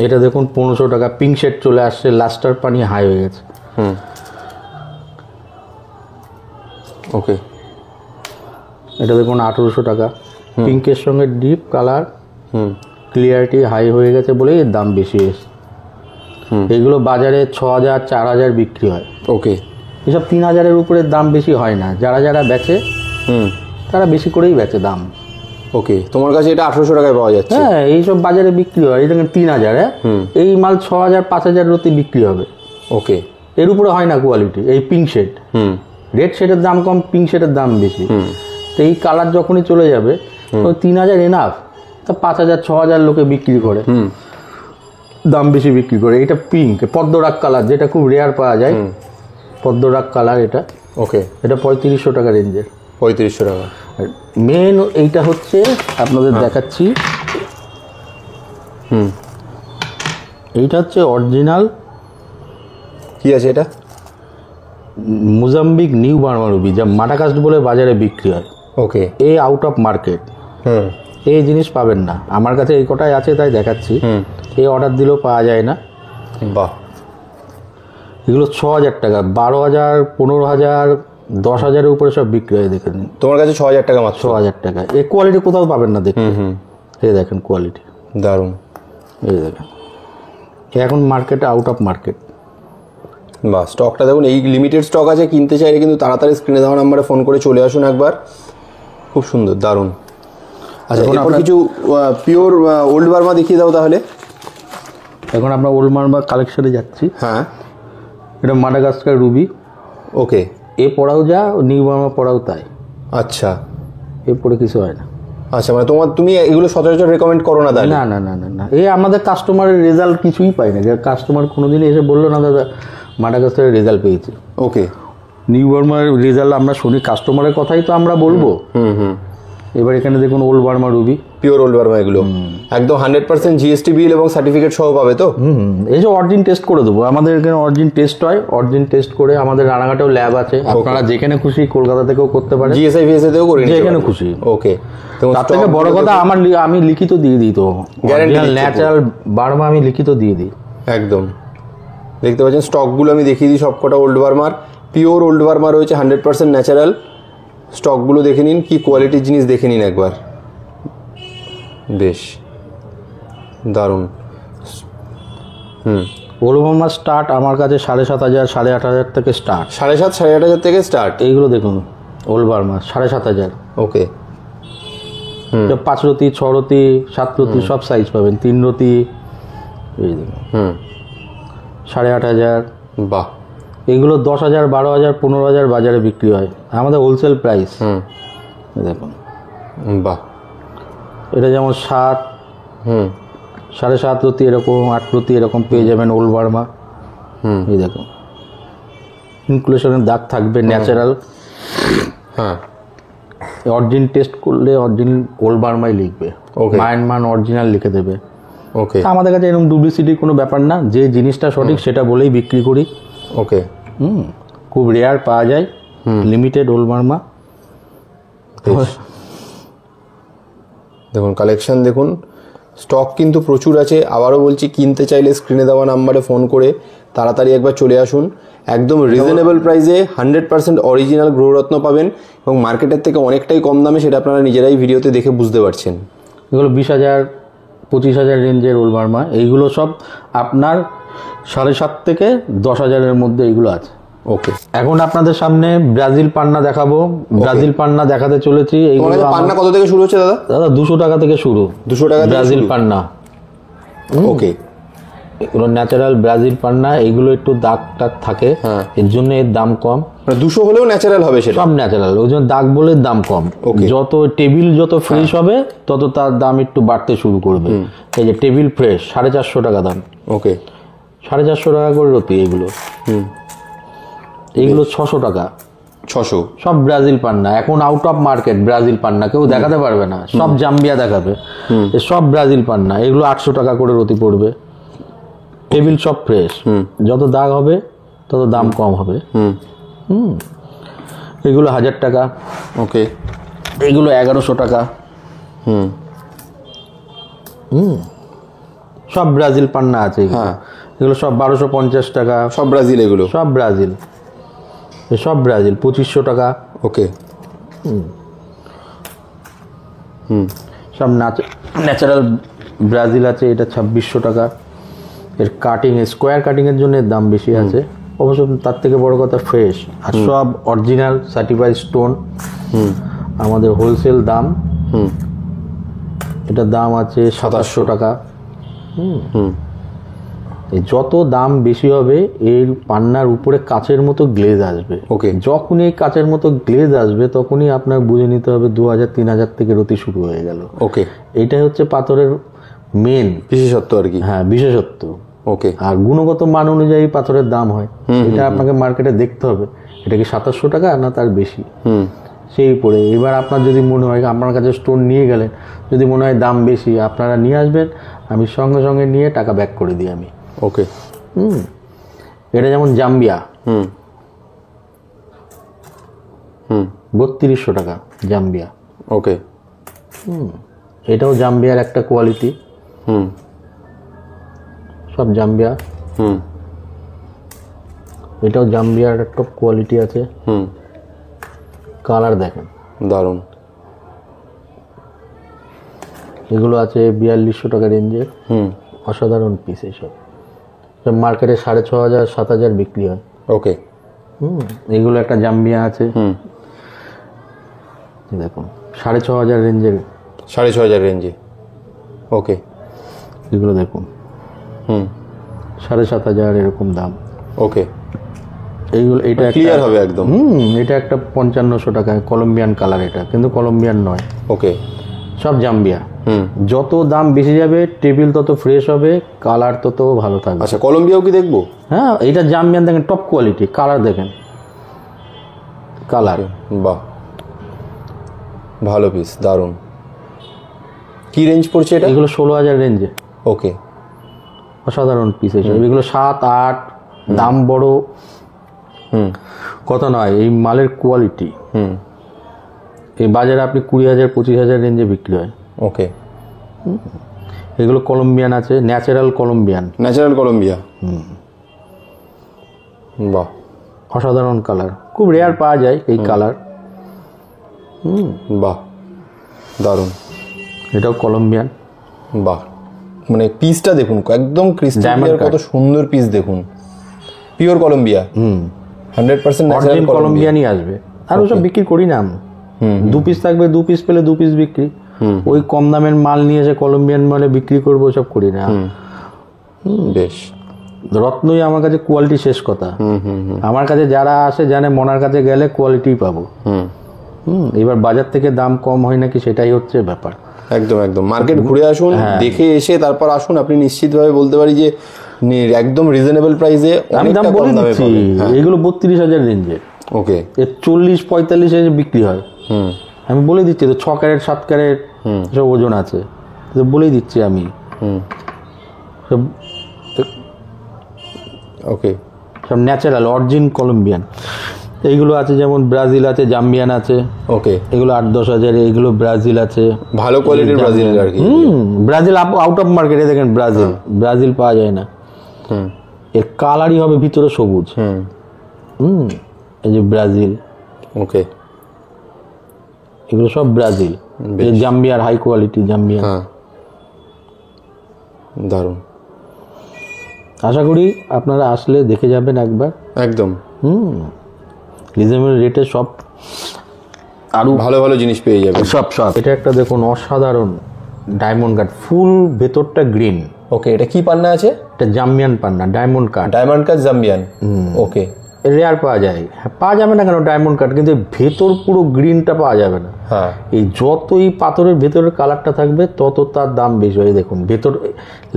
এটা দেখুন 1500 টাকা, পিঙ্ক শেড চলে আসছে, লাস্টার পানি হাই হয়ে গেছে। ওকে, এটা দেখুন 1800 টাকা, পিঙ্কের সঙ্গে ডিপ কালার, ক্লিয়ারিটি হাই হয়ে গেছে বলেই এর দাম বেশি এসে। এগুলো বাজারে 6000, 4000 বিক্রি হয়। ওকে, এসব 3000-এর উপরে দাম বেশি হয় না। যারা যারা বেচে তারা বেশি করেই বেচে দাম। ওকে, তোমার কাছে এটা 1800 টাকায় পাওয়া যাচ্ছে? হ্যাঁ, এইসব বাজারে বিক্রি হয়। এটা 3000, এই মাল 6000, 5000 রতি বিক্রি হবে। ওকে, এর উপরে হয় না কোয়ালিটি। এই পিঙ্ক শেড, রেড শেডের দাম কম, পিঙ্ক শেডের দাম বেশি। তো এই কালার যখনই চলে যাবে, ওই 3000 এনাফ। তা 5000, 6000 লোকে বিক্রি করে, দাম বেশি বিক্রি করে। এটা পিঙ্ক পদ্মরাগ কালার, যেটা খুব রেয়ার পাওয়া যায়, পদ্মরাগ কালার এটা। ওকে, এটা 3500 টাকা রেঞ্জের। 3500 টাকা। মেন এইটা হচ্ছে আপনাদের দেখাচ্ছি। এইটা হচ্ছে অরিজিনাল। কি আছে এটা? মোজাম্বিক নিউ বার্মা রুবি, যা মাটাকাস্ট বলে বাজারে বিক্রি হয়। ওকে, এই আউট অফ মার্কেট, এই জিনিস পাবেন না। আমার কাছে এই কটাই আছে তাই দেখাচ্ছি। এই অর্ডার দিলেও পাওয়া যায় না। বাহ, এগুলো 6000 টাকা, 12000, 15000, 10000-এর উপরে সব বিক্রি হয়। দেখে নিন, তোমার কাছে 6000 টাকা মাত্র? 6000 টাকা। এই কোয়ালিটি কোথাও পাবেন না দেখতে। এই দেখেন কোয়ালিটি, দারুণ। এই দেখেন, এখন মার্কেটে আউট অফ মার্কেট। বাহ, স্টকটা দেখুন, এই লিমিটেড স্টক আছে। কিনতে চাইলে কিন্তু তাড়াতাড়ি স্ক্রিনে দেওয়া নাম্বারে ফোন করে চলে আসুন একবার। খুব সুন্দর, দারুণ। আচ্ছা, এখন কিছু পিওর ওল্ড বার্মা দেখিয়ে দাও তাহলে। এখন আমরা ওল্ড বার্মা কালেকশনে যাচ্ছি। হ্যাঁ, এটা মাডাগাস্কার রুবি। ওকে, এ পড়াও যা, নিউ বার্মা পড়াও তাই। আচ্ছা, এ পড়ে কিছু হয় না। আচ্ছা, মানে তুমি এগুলো সচরাচর রেকমেন্ড করো না? না না না না না, এই আমাদের কাস্টমারের রেজাল্ট কিছুই পাই না। কাস্টমার কোনোদিনই এসে বললো না দাদা মাডাগাস্কারের রেজাল্ট পেয়েছি। ওকে, নিউ বার্মার রেজাল্ট আমরা শুনি, কাস্টমারের কথাই তো আমরা বলবো। এবার এখানে দেখুন old Burma Ruby, pure old Burma. এগুলো একদম 100% জিএসটি বিল এবং সার্টিফিকেট সহ পাবে তো? এই যে অরিজিন টেস্ট করে দেবো। আমাদের এখানে অরিজিন টেস্ট হয়। অরিজিন টেস্ট করে আমাদের রানাঘাটেও ল্যাব আছে। আপনারা যেখানে খুশি কলকাতা থেকেও করতে পারেন, জিএসআই ভিএসআই তেও করে নিতে যেখানে খুশি। ওকে, তার থেকে বড় কথা আমি লিখিত দিয়ে দিই। তো ন্যাচারাল বার্মা আমি লিখিত দিয়ে দিই একদম। দেখতে পাচ্ছেন স্টকগুলো আমি দেখিয়ে দিই সবকটা ওল্ড বার্মার। পিওর ওল্ড বার্মা রয়েছে, 100% ন্যাচারাল। স্টকগুলো দেখে নিন, কি কোয়ালিটির জিনিস দেখে নিন একবার। বেশ দারুণ। ওলবার্মা স্টার্ট আমার কাছে 7,500 8,500 থেকে স্টার্ট। 7,500 8,500 থেকে স্টার্ট। এইগুলো দেখুন ওলবার্মা 7,500। ওকে। 5 রতি 6 রতি 7 রতি সব সাইজ পাবেন। 3 রতি এই দেখুন 8,500। বাহ। এগুলো 10,000 12,000 15,000 বাজারে বিক্রি হয়, আমাদের হোলসেল প্রাইস। দেখুন বাহ। এটা যেমন 7 7.5 রতি এরকম 8 রতি এরকম পেয়ে যাবেন ওলবার্মা। এই দেখুন ইনক্লুশনের দাগ থাকবে, ন্যাচারাল। হ্যাঁ, অরিজিন টেস্ট করলে অরিজিনাল ওলবার্মাই লিখবে, মান অরিজিনাল লিখে দেবে। ওকে। আমাদের কাছে এরকম ডুপ্লিসিটির কোনো ব্যাপার না, যে জিনিসটা সঠিক সেটা বলেই বিক্রি করি। ওকে। খুব রেয়ার পাওয়া যায়, লিমিটেড ওলবার্মা। দেখুন কালেকশন দেখুন, স্টক কিন্তু প্রচুর আছে। আবারও বলছি, কিনতে চাইলে স্ক্রিনে দেওয়া নাম্বারে ফোন করে তাড়াতাড়ি একবার চলে আসুন। একদম রিজনেবল প্রাইসে 100% অরিজিনাল গ্রহরত্ন পাবেন এবং মার্কেটের থেকে অনেকটাই কম দামে, সেটা আপনারা নিজেরাই ভিডিওতে দেখে বুঝতে পারছেন। এগুলো 20,000 25,000 রেঞ্জের ওলবার্মা। এইগুলো সব আপনার 7.5 থেকে 10,000-এর মধ্যে এইগুলো আছে। ওকে। এখন আপনাদের সামনে ব্রাজিল পান্না দেখাবো। ব্রাজিল পান্না দেখাতে চলেছি। এইগুলো পান্না কত থেকে শুরু হচ্ছে দাদা? দাদা 200 টাকা থেকে শুরু। 200 টাকা ব্রাজিল পান্না। ওকে। এগুলো ন্যাচারাল ব্রাজিল পান্না। এইগুলো একটু দাগ টাগ থাকে, এর জন্য এর দাম কম। 200 হলেও ন্যাচারাল হবে সেটা? সব ন্যাচারাল, ওই জন্য দাগ বলে দাম কম। যত টেবিল যত ফ্রেশ হবে তত তার দাম একটু বাড়তে শুরু করবে। এই যে টেবিল ফ্রেশ 450 টাকা দাম। ওকে। 450 টাকা করে রতি এইগুলো। এইগুলো 600 টাকা। 600। সব ব্রাজিল পান্না। এখন আউট অফ মার্কেট ব্রাজিল পান্না কেউ দেখাতে পারবে না, সব জাম্বিয়া দেখাবে। সব ব্রাজিল পান্না। এগুলো 800 টাকা করে রতি পড়বে। টেবিল সব ফ্রেশ, যত দাগ হবে তত দাম কম হবে। এগুলো 1000 টাকা। ওকে। এইগুলো 1100 টাকা। সব ব্রাজিল পান্না আছে। এগুলো সব 1250 টাকা। সব ব্রাজিল? এগুলো সব ব্রাজিল, সব ব্রাজিল 2500 টাকা। ওকে। সব ন্যাচারাল ব্রাজিল আছে। এটা 2600 টাকা। এর কাটিং, স্কোয়ার কাটিং এর জন্য এর দাম বেশি আছে। অবশ্য তার থেকে বড় কথা ফ্রেশ, আর সব অরিজিনাল সার্টিফাইড স্টোন। আমাদের হোলসেল দাম। এটার দাম আছে 2700 টাকা। যত দাম বেশি হবে এর পান্নার উপরে কাচের মতো গ্লেজ আসবে। ওকে। যখনই এই কাচের মতো গ্লেজ আসবে তখনই আপনার বুঝে নিতে হবে 2000-3000 থেকে রতি শুরু হয়ে গেল। ওকে। এটাই হচ্ছে পাথরের মেন বিশেষত্ব আর কি। হ্যাঁ, বিশেষত্ব। ওকে। আর গুণগত মান অনুযায়ী পাথরের দাম হয়। এটা আপনাকে মার্কেটে দেখতে হবে, এটা কি 2700 টাকা না তার বেশি। সেই পরে এবার আপনার যদি মনে হয়, আপনার কাছে স্টোন নিয়ে গেলেন, যদি মনে হয় দাম বেশি, আপনারা নিয়ে আসবেন, আমি সঙ্গে সঙ্গে নিয়ে টাকা ব্যাক করে দিই আমি। ওকে। এটা যেমন জাম্বিয়া 3200 টাকা জাম্বিয়া। ওকে। এটাও জাম্বিয়ার একটা কোয়ালিটি। সব জাম্বিয়া। এটাও জাম্বিয়ার টপ কোয়ালিটি আছে। কালার দেখেন দারুণ। এগুলো আছে 4200 টাকা রেঞ্জের। অসাধারণ পিস। এইসব মার্কেটে 6500-7000 বিক্রি হয়। ওকে। এগুলো একটা জাম্বিয়া আছে, দেখুন 6500 রেঞ্জের। 6500 রেঞ্জে। ওকে। এগুলো দেখুন 7500 এরকম দাম। ওকে। এইগুলো এটা ক্লিয়ার হবে একদম। এটা একটা 5500 টাকা কলম্বিয়ান কালার, এটা কিন্তু কলম্বিয়ান নয়। ওকে। সব জাম্বিয়া। যত দাম বেশি যাবে টেবিল তত ফ্রেশ হবে, কালার তত ভালো থাকবে। আচ্ছা, কলম্বিয়াও কি দেখবো? হ্যাঁ, এটা জাম্বিয়ান দেখেন, টপ কোয়ালিটি। কালার দেখেন, কালার। বাহ, ভালো পিস, দারুণ। কি রেঞ্জ পড়ছে এটা? এগুলো 16000 রেঞ্জে। ওকে। অসাধারণ পিস এইসব। এগুলো 7-8 দাম বড় কথা নয়, এই মালের কোয়ালিটি। এই বাজারে আপনি 20,000-25,000 রেঞ্জে বিক্রি হয়। ওকে। এগুলো কলম্বিয়ান আছে, ন্যাচারাল কলম্বিয়ান। Natural Colombia. বাহ, অসাধারণ কালার, খুব রেয়ার পাওয়া যায় এই কালার। বাহ, দারুণ। এটাও কলম্বিয়ান। বাহ, মানে পিসটা দেখুন একদম ক্রিস্টাল Diamond ক্লিয়ার, কত সুন্দর পিস দেখুন, পিওর কলম্বিয়া, 100% ন্যাচারাল কলম্বিয়া। কলম্বিয়ানই আসবে। আর ওসব বিক্রি করি না আমি, 2 পিস থাকবে, 2 পিস পেলে 2 পিস বিক্রি, ওই কম দামের মাল নিয়ে এসে কলম্বিয়ান মালে বিক্রি করবো, সব করি না। বেশ, রত্নই আমার কাছে কোয়ালিটি শেষ কথা। আমার কাছে যারা আসে জানে মনার কাছে গেলে কোয়ালিটি পাবো। এবার বাজার থেকে দাম কম হয় নাকি সেটাই হচ্ছে ব্যাপার। একদম একদম মার্কেট ঘুরে আসুন, দেখে এসে তারপর আসুন, আপনি নিশ্চিতভাবে বলতে পারি যে একদম রিজনেবল প্রাইসে আমি দাম বলে দিচ্ছি, এগুলো 32,000 রেঞ্জে, ওকে, 40-45 বিক্রি হয়। আমি বলে দিচ্ছি তো, 6 ক্যারেট 7 ক্যারেট সব ওজন আছে, তো বলেই দিচ্ছি আমি। সব ওকে, সব ন্যাচারাল অরিজিন কলম্বিয়ান। এইগুলো আছে যেমন ব্রাজিল আছে, জাম্বিয়ান আছে, ওকে, এগুলো 8-10 হাজার। এগুলো ব্রাজিল আছে, ভালো কোয়ালিটির ব্রাজিল আর কি। ব্রাজিল আউট অফ মার্কেটে দেখেন, ব্রাজিল পাওয়া যায় না। এর কালারই হবে ভিতরে সবুজ। এই যে ব্রাজিল, ওকে, এগুলো সব ব্রাজিল। এই জাম্বিয়ার হাই কোয়ালিটি জাম্বিয়ান, দারুণ। আশা করি আপনারা আসলে দেখে যাবেন একবার। একদম রিজনেবল রেটে সব আরো ভালো ভালো জিনিস পেয়ে যাবে সব। এটা একটা দেখুন অসাধারণ ডায়মন্ড কাট, ফুল ভেতরটা গ্রিন। ওকে, এটা কি পান্না আছে? এটা জাম্বিয়ান পান্না, diamond cut. Diamond cut Zambian, okay. Rare পাওয়া যায়, পাওয়া যাবে না কেন ডায়মন্ড কাট, কিন্তু ভেতর পুরো গ্রিনটা পাওয়া যাবে না। এই যতই পাথরের ভেতরের কালারটা থাকবে তত তার দাম বেশি হয়। দেখুন ভেতর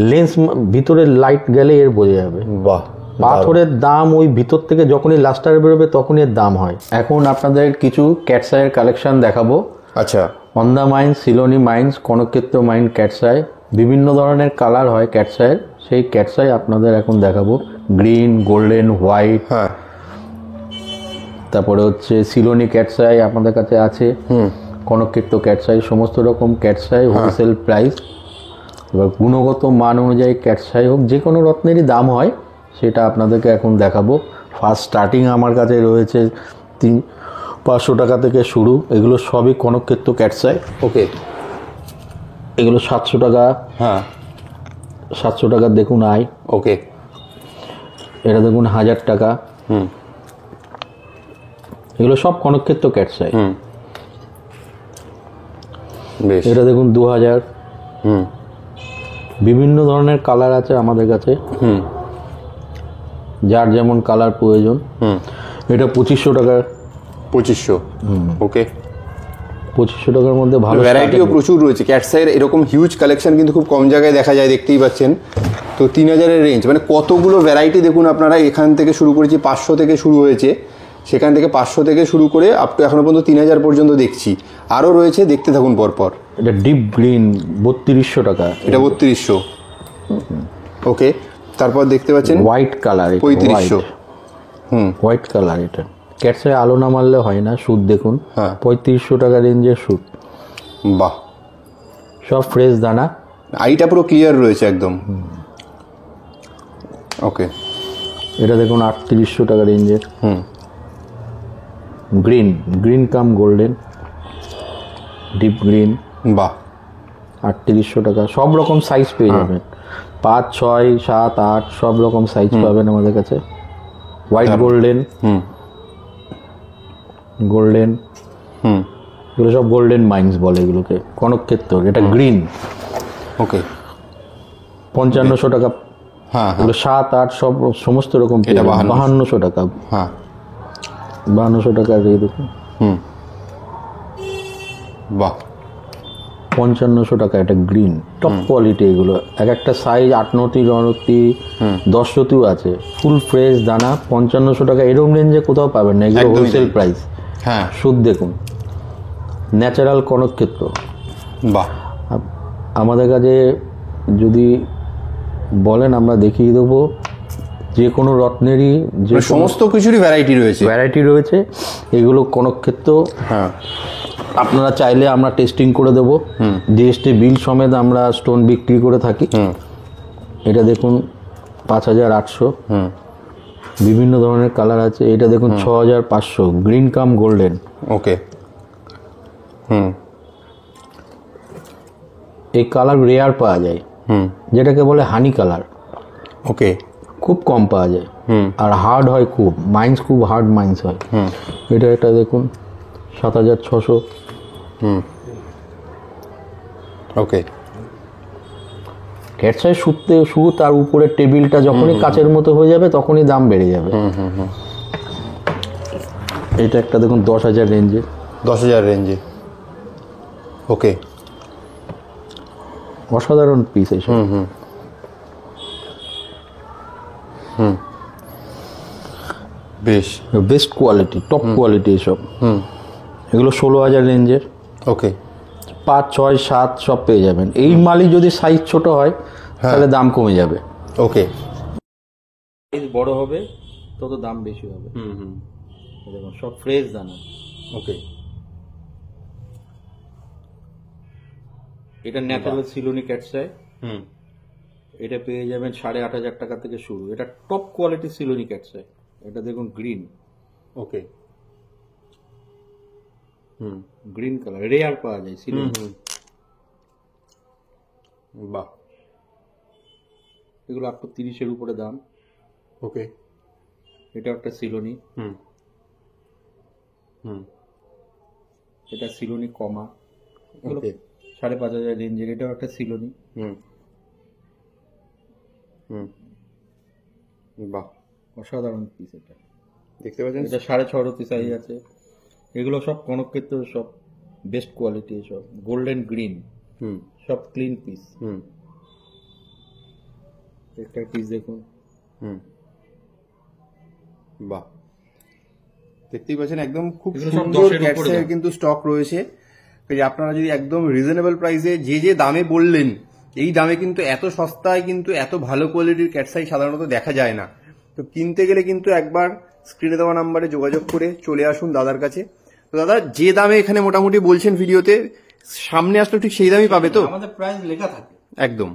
লেন্স, ভিতরে লাইট গেলে এর বোঝা যাবে। বাহ, পাথরের দাম ওই ভিতর থেকে যখনই লাস্টার বেরোবে তখনই এর দাম হয়। এখন আপনাদের কিছু ক্যাটসাইয়ের কালেকশন দেখাবো। আচ্ছা, অন্দা মাইন্স, সিলোনি মাইন্স, কনকক্ষেত্র মাইন্স ক্যাটসাই, বিভিন্ন ধরনের কালার হয় ক্যাটসাইয়ের, সেই ক্যাটসাই আপনাদের এখন দেখাবো। গ্রিন, গোল্ডেন, হোয়াইট, তারপরে হচ্ছে সিলোনি ক্যাটসাই আপনাদের কাছে আছে, কনকক্ষেত্র ক্যাটসাই, সমস্ত রকম ক্যাটসাই হোলসেল প্রাইস। এবার গুণগত মান অনুযায়ী ক্যাটসাই হোক, যে কোনো রত্নেরই দাম হয়, সেটা আপনাদেরকে এখন দেখাবো। ফার্স্ট স্টার্টিং আমার কাছে রয়েছে 500 টাকা থেকে শুরু। এগুলো সবই কনকক্ষেত্র ক্যাটসাই, ওকে। এগুলো 700 টাকা, 700 টাকার দেখুন আই, ওকে। এটা দেখুন 1000 টাকা। এগুলো সব কনকক্ষেত্র ক্যাটসাই। এটা দেখুন 2000। বিভিন্ন ধরনের কালার আছে আমাদের কাছে, যার যেমন কালার প্রয়োজন। এটা 2500 টাকা। 2500, ওকে। 2500 টাকার মধ্যে ভালো ভ্যারাইটিও প্রচুর রয়েছে ক্যাটসাইয়ের, এরকম হিউজ কালেকশন কিন্তু খুব কম জায়গায় দেখা যায়, দেখতেই পাচ্ছেন। তো 3000-এর রেঞ্জ, মানে কতগুলো ভ্যারাইটি দেখুন আপনারা। এখান থেকে শুরু করেছি 500 থেকে শুরু হয়েছে, সেখান থেকে 500 থেকে শুরু করে আপ টু এখনো পর্যন্ত 3000 পর্যন্ত দেখছি। আরও রয়েছে, দেখতে থাকুন পরপর। এটা ডিপ গ্রিন 3200 টাকা। এটা 3200, ওকে। তারপর দেখতে পাচ্ছেন হোয়াইট কালার, 3500, হোয়াইট কালার। এটা ক্যাটসাই আলো না মারলে হয় না। সুদ দেখুন, 3500 টাকা রেঞ্জের সুদ। বাহ, সব ফ্রেশ দানা, আইটা পুরো ক্লিয়ার রয়েছে একদম, ওকে। এটা দেখুন 3800 টাকা রেঞ্জের, গ্রিন কাম গোল্ডেন, ডিপ গ্রিন। বাহ, 3800 টাকা। সব রকম সাইজ পেয়ে যাবেন, 5, 6, 7, 8 সব রকম সাইজ পাবেন আমাদের কাছে। হোয়াইট গোল্ডেন, এগুলো সব গোল্ডেন মাইন্স বলে এগুলোকে, কনকক্ষেত্র। এটা গ্রিন, ওকে। 5500 টাকা। এগুলো 7, 8 সব সমস্ত রকম। 5200 টাকা। 5200 টাকা দিয়ে দেখুন। বাহ, 5500 টাকা। এটা গ্রিন, টপ কোয়ালিটি। এগুলো এক একটা সাইজ 8 নতি, 9 নতি, 10 নতিও আছে। ফুল ফ্রেশ দানা, 5500 টাকা। এরকম রেঞ্জে কোথাও পাবেন না, এগুলো হোলসেল প্রাইস। সুদ দেখুন, ন্যাচারাল কনকক্ষেত্র। বাহ, আমাদের কাছে যদি বলেন আমরা দেখিয়ে দেবো। যে কোনো রত্নেরই যে সমস্ত কিছুরই ভ্যারাইটি রয়েছে। এগুলো কনকক্ষেত্র। আপনারা চাইলে আমরা টেস্টিং করে দেবো, জিএসটি বিল সমেত আমরা স্টোন বিক্রি করে থাকি। এটা দেখুন 5800, বিভিন্ন ধরনের কালার আছে। এটা দেখুন 6500, গ্রিন কাম গোল্ডেন, ওকে। এই কালার রেয়ার পাওয়া যায়, যেটাকে বলে হানি কালার, ওকে, খুব কম পাওয়া যায়, আর হার্ড হয় খুব, মাইন্স খুব হার্ড মাইন্স হয়। এটা দেখুন 7,600। ওকে, ক্যাটসাই শুধু তার উপরে টেবিলটা যখনই কাচের মতো হয়ে যাবে তখনই দাম বেড়ে যাবে। এটা একটা দেখুন 10,000 রেঞ্জে। 10,000 রেঞ্জে, ওকে, অসাধারণ পিস এইসব। বেশ, বেস্ট কোয়ালিটি, টপ কোয়ালিটি এসব। এগুলো 16,000 রেঞ্জের। ওকে, 5, 6, 7 সব পেয়ে যাবেন। এই মালই যদি সাইজ ছোট হয় তাহলে দাম কমে যাবে। ওকে, সাইজ বড় হবে তত দাম বেশি হবে। দেখুন সব ফ্রেশ দানা। ওকে, এটা ন্যাচারাল সিলোনি ক্যাটসাই। এটা পেয়ে যাবেন 8,500 টাকা থেকে শুরু। এটা টপ কোয়ালিটি সিলোনি ক্যাটসাই। এটা দেখুন গ্রিন। ওকে, গ্রিন কালার রেয়ার পাওয়া যায় সিলোনি। বাহ, এগুলো আপ টু 30-এর উপরে দাম। ওকে, এটা একটা সিলোনি। এটা সিলোনি কমা। ওকে, 5,500 রেঞ্জের। এটাও একটা সিলোনি। বাহ, অসাধারণ পিস। এটা দেখতে পাচ্ছেন, এটা 6.5 সাইজ আছে। এগুলো সব কনকক্ষেত্র, সব বেস্ট কোয়ালিটি, সব গোল্ডেন গ্রিন, সব ক্লিন পিস। একটা পিস দেখুন। বাহ, দেখতেই পাচ্ছেন একদম খুব এগুলো সব সুন্দর 10-এর উপরে ক্যাটসের দাম। কিন্তু স্টক রয়েছে। কাজে আপনারা যদি একদম রিজনেবল প্রাইসে যে দামে বললেন, এই দামে কিন্তু এত সস্তায় কিন্তু এত ভালো কোয়ালিটির ক্যাটসাই সাধারণত দেখা যায় না। তো কিনতে গেলে কিন্তু একবার স্ক্রিনে দেওয়া নাম্বারে যোগাযোগ করে চলে আসুন দাদার কাছে। তো দাদা যে দামে এখানে মোটামুটি বলছেন ভিডিওতে, সামনে আসলে ঠিক সেই দামই পাবে তো? আমাদের প্রাইস লেখা থাকে একদম।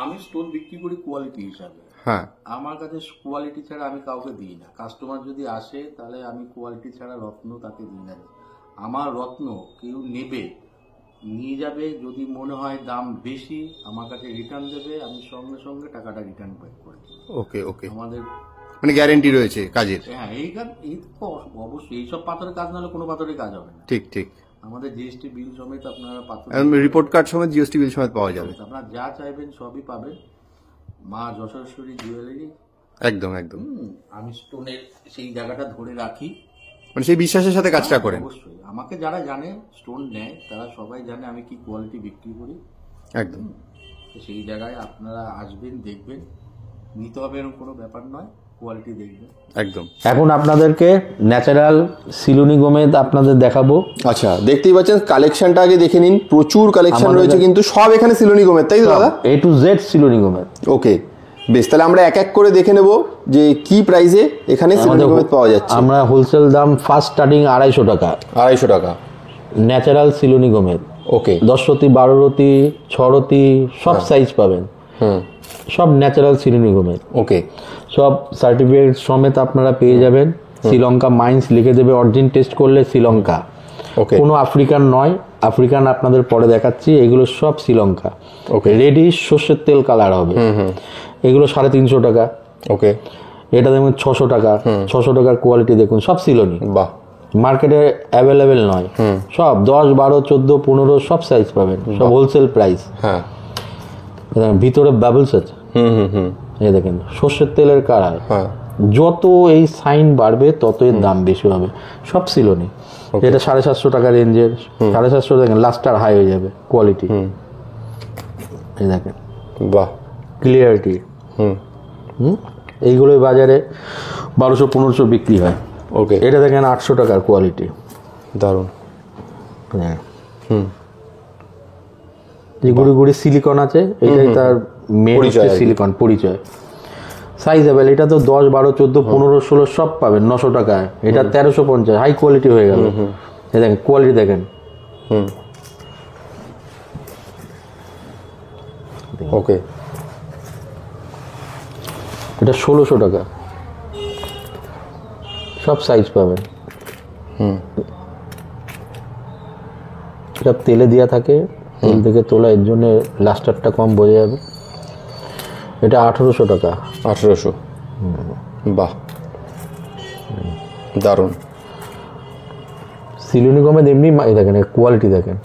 আমি স্টোন বিক্রি করি কোয়ালিটি হিসাবে। হ্যাঁ, আমার কাছে কোয়ালিটি ছাড়া আমি কাউকে দিই না। কাস্টমার যদি আসে তাহলে আমি কোয়ালিটি ছাড়া রত্ন তাকে দিই না। আমার রত্ন কেউ নেবে, নিয়ে যাবে, যদি মনে হয় দাম বেশি আমার কাছে রিটার্ন দেবে, আমি সঙ্গে সঙ্গে টাকাটা রিটার্ন ব্যাক করে দেব। ওকে, ওকে, আমাদের মানে গ্যারেন্টি রয়েছে কাজের। হ্যাঁ, এই তো অবশ্যই এইসব পাথরের কাজ না হলে কোনো পাথরের কাজ হবে না। ঠিক ঠিক, আমাদের জিএসটি বিল সমেত আপনারা পাথর, রিপোর্ট কার্ড সমেত জিএসটি বিল সমেত পাওয়া যাবে। আপনারা যা চাইবেন সবই পাবেন। মা যশস্বরী জুয়েলারি। একদম একদম, আমি স্টোনের সেই জায়গাটা ধরে রাখি, মানে সেই বিশ্বাসের সাথে কাজটা করেন। অবশ্যই আমাকে যারা জানে স্টোন নেয় তারা সবাই জানে আমি কি কোয়ালিটি বিক্রি করি। একদম, তো সেই জায়গায় আপনারা আসবেন, দেখবেন, নিতে হবে এরকম কোনো ব্যাপার নয়, কোয়ালিটি দেখবেন। একদম। এখন আপনাদেরকে ন্যাচারাল সিলোনি গোমেদ আপনাদের দেখাবো। আচ্ছা, দেখতেই পাচ্ছেন কালেকশনটা আগে দেখে নিন, প্রচুর কালেকশন আমাদের রয়েছে কিন্তু সব এখানে সিলোনি গোমেদ, তাই তো দাদা? A to Z সিলোনি গোমেদ। ওকে, বেশ, তাহলে আমরা এক এক করে দেখে নেব যে কি প্রাইসে এখানে সিলোনি গোমেদ পাওয়া যাচ্ছে। আমরা হোলসেল দাম ফার্স্ট স্টার্টিং 250 টাকা। 250 টাকা, ন্যাচারাল সিলোনি গোমেদ। ওকে, 10 রতি, 12 রতি, 6 রতি সব সাইজ পাবেন। সব ন্যাচারাল সিলোনি গোমেদ। ওকে, সব সার্টিফিকেট সমেত আপনারা পেয়ে যাবেন। শ্রীলঙ্কা মাইন্স লিখে দেবে, অরিজিন টেস্ট করলে শ্রীলঙ্কা, ওকে, কোনো আফ্রিকান নয়। আফ্রিকান আপনাদের পরে দেখাচ্ছি। এগুলো সব শ্রীলঙ্কা। ওকে, রেডি সর্ষের তেল কালার হবে। এগুলো 350 টাকা। ওকে, এটা দেখুন 600 টাকা। 600 টাকার কোয়ালিটি দেখুন, সব সিলোনি। বাহ, মার্কেটে অ্যাভেলেবেল নয়। সব 10, 12, 14, 15 সব সাইজ পাবেন, সব হোলসেল প্রাইস। হ্যাঁ, ভিতরে বাবলস আছে। এই দেখেন সর্ষের তেলের কালার। হ্যাঁ, যত এই সাইন বাড়বে তত এর দাম বেশি হবে। সব সিলোনি। এটা 750 টাকা রেঞ্জের। 750 দেখেন লাস্টার হাই হয়ে যাবে কোয়ালিটি। এই দেখেন, বাহ, ক্লিয়ারিটি। এইগুলোই বাজারে 1200-1500 বিক্রি হয়। ওকে, এটা দেখেন 800 টাকার কোয়ালিটি। দারুণ। হ্যাঁ, যে গুড়ি গুড়ি সিলিকন আছে, এটাই তার মেন সিলিকন পরিচয়। সাইজেবল। এটা তো 10, 12, 14, 15, 16 সব পাবেন 900 টাকায়। এটা 1350, হাই কোয়ালিটি হয়ে গেল। এই দেখেন কোয়ালিটি দেখেন। ওকে, এটা 1600 টাকা। সব সাইজ পাবেন। এটা তেলে দেওয়া থাকে, তেল থেকে তোলা, এর জন্য লাস্টারটা কম বোঝা যাবে। এটা 1800 টাকা। 1800, বাহ দারুণ। সিলোনিগমের এমনি দেখেন, কোয়ালিটি দেখেন।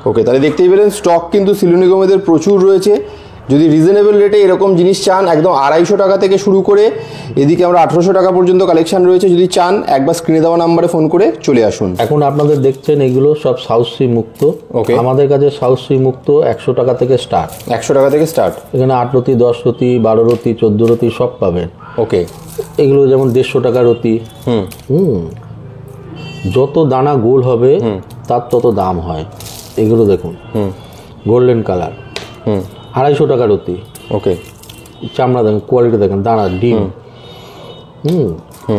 ওকে, তাহলে দেখতেই পেলেন স্টক কিন্তু সিলোনিগমেদের প্রচুর রয়েছে। যদি রিজনেবল রেটে এরকম জিনিস চান, একদম 250 টাকা থেকে শুরু করে এদিকে আমরা 1800 টাকা পর্যন্ত কালেকশন রয়েছে। যদি চান একবার স্ক্রিনে দেওয়া নাম্বারে ফোন করে চলে আসুন। এখন আপনাদের দেখছেন এগুলো সব সাউথ সি মুক্ত। ওকে, আমাদের কাছে সাউথ সি মুক্ত 100 টাকা থেকে স্টার্ট। 100 টাকা থেকে স্টার্ট। এখানে 8 রতি, 10 রতি, 12 রতি, 14 রতি সব পাবেন। ওকে, এগুলো যেমন 150 টাকা রতি। যত দানা গোল হবে তার তত দাম হয়। এগুলো দেখুন, গোল্ডেন কালার, 250 টাকা রতি। ওকে, চামড়া দেখেন, কোয়ালিটি দেখেন, দানা ডিম,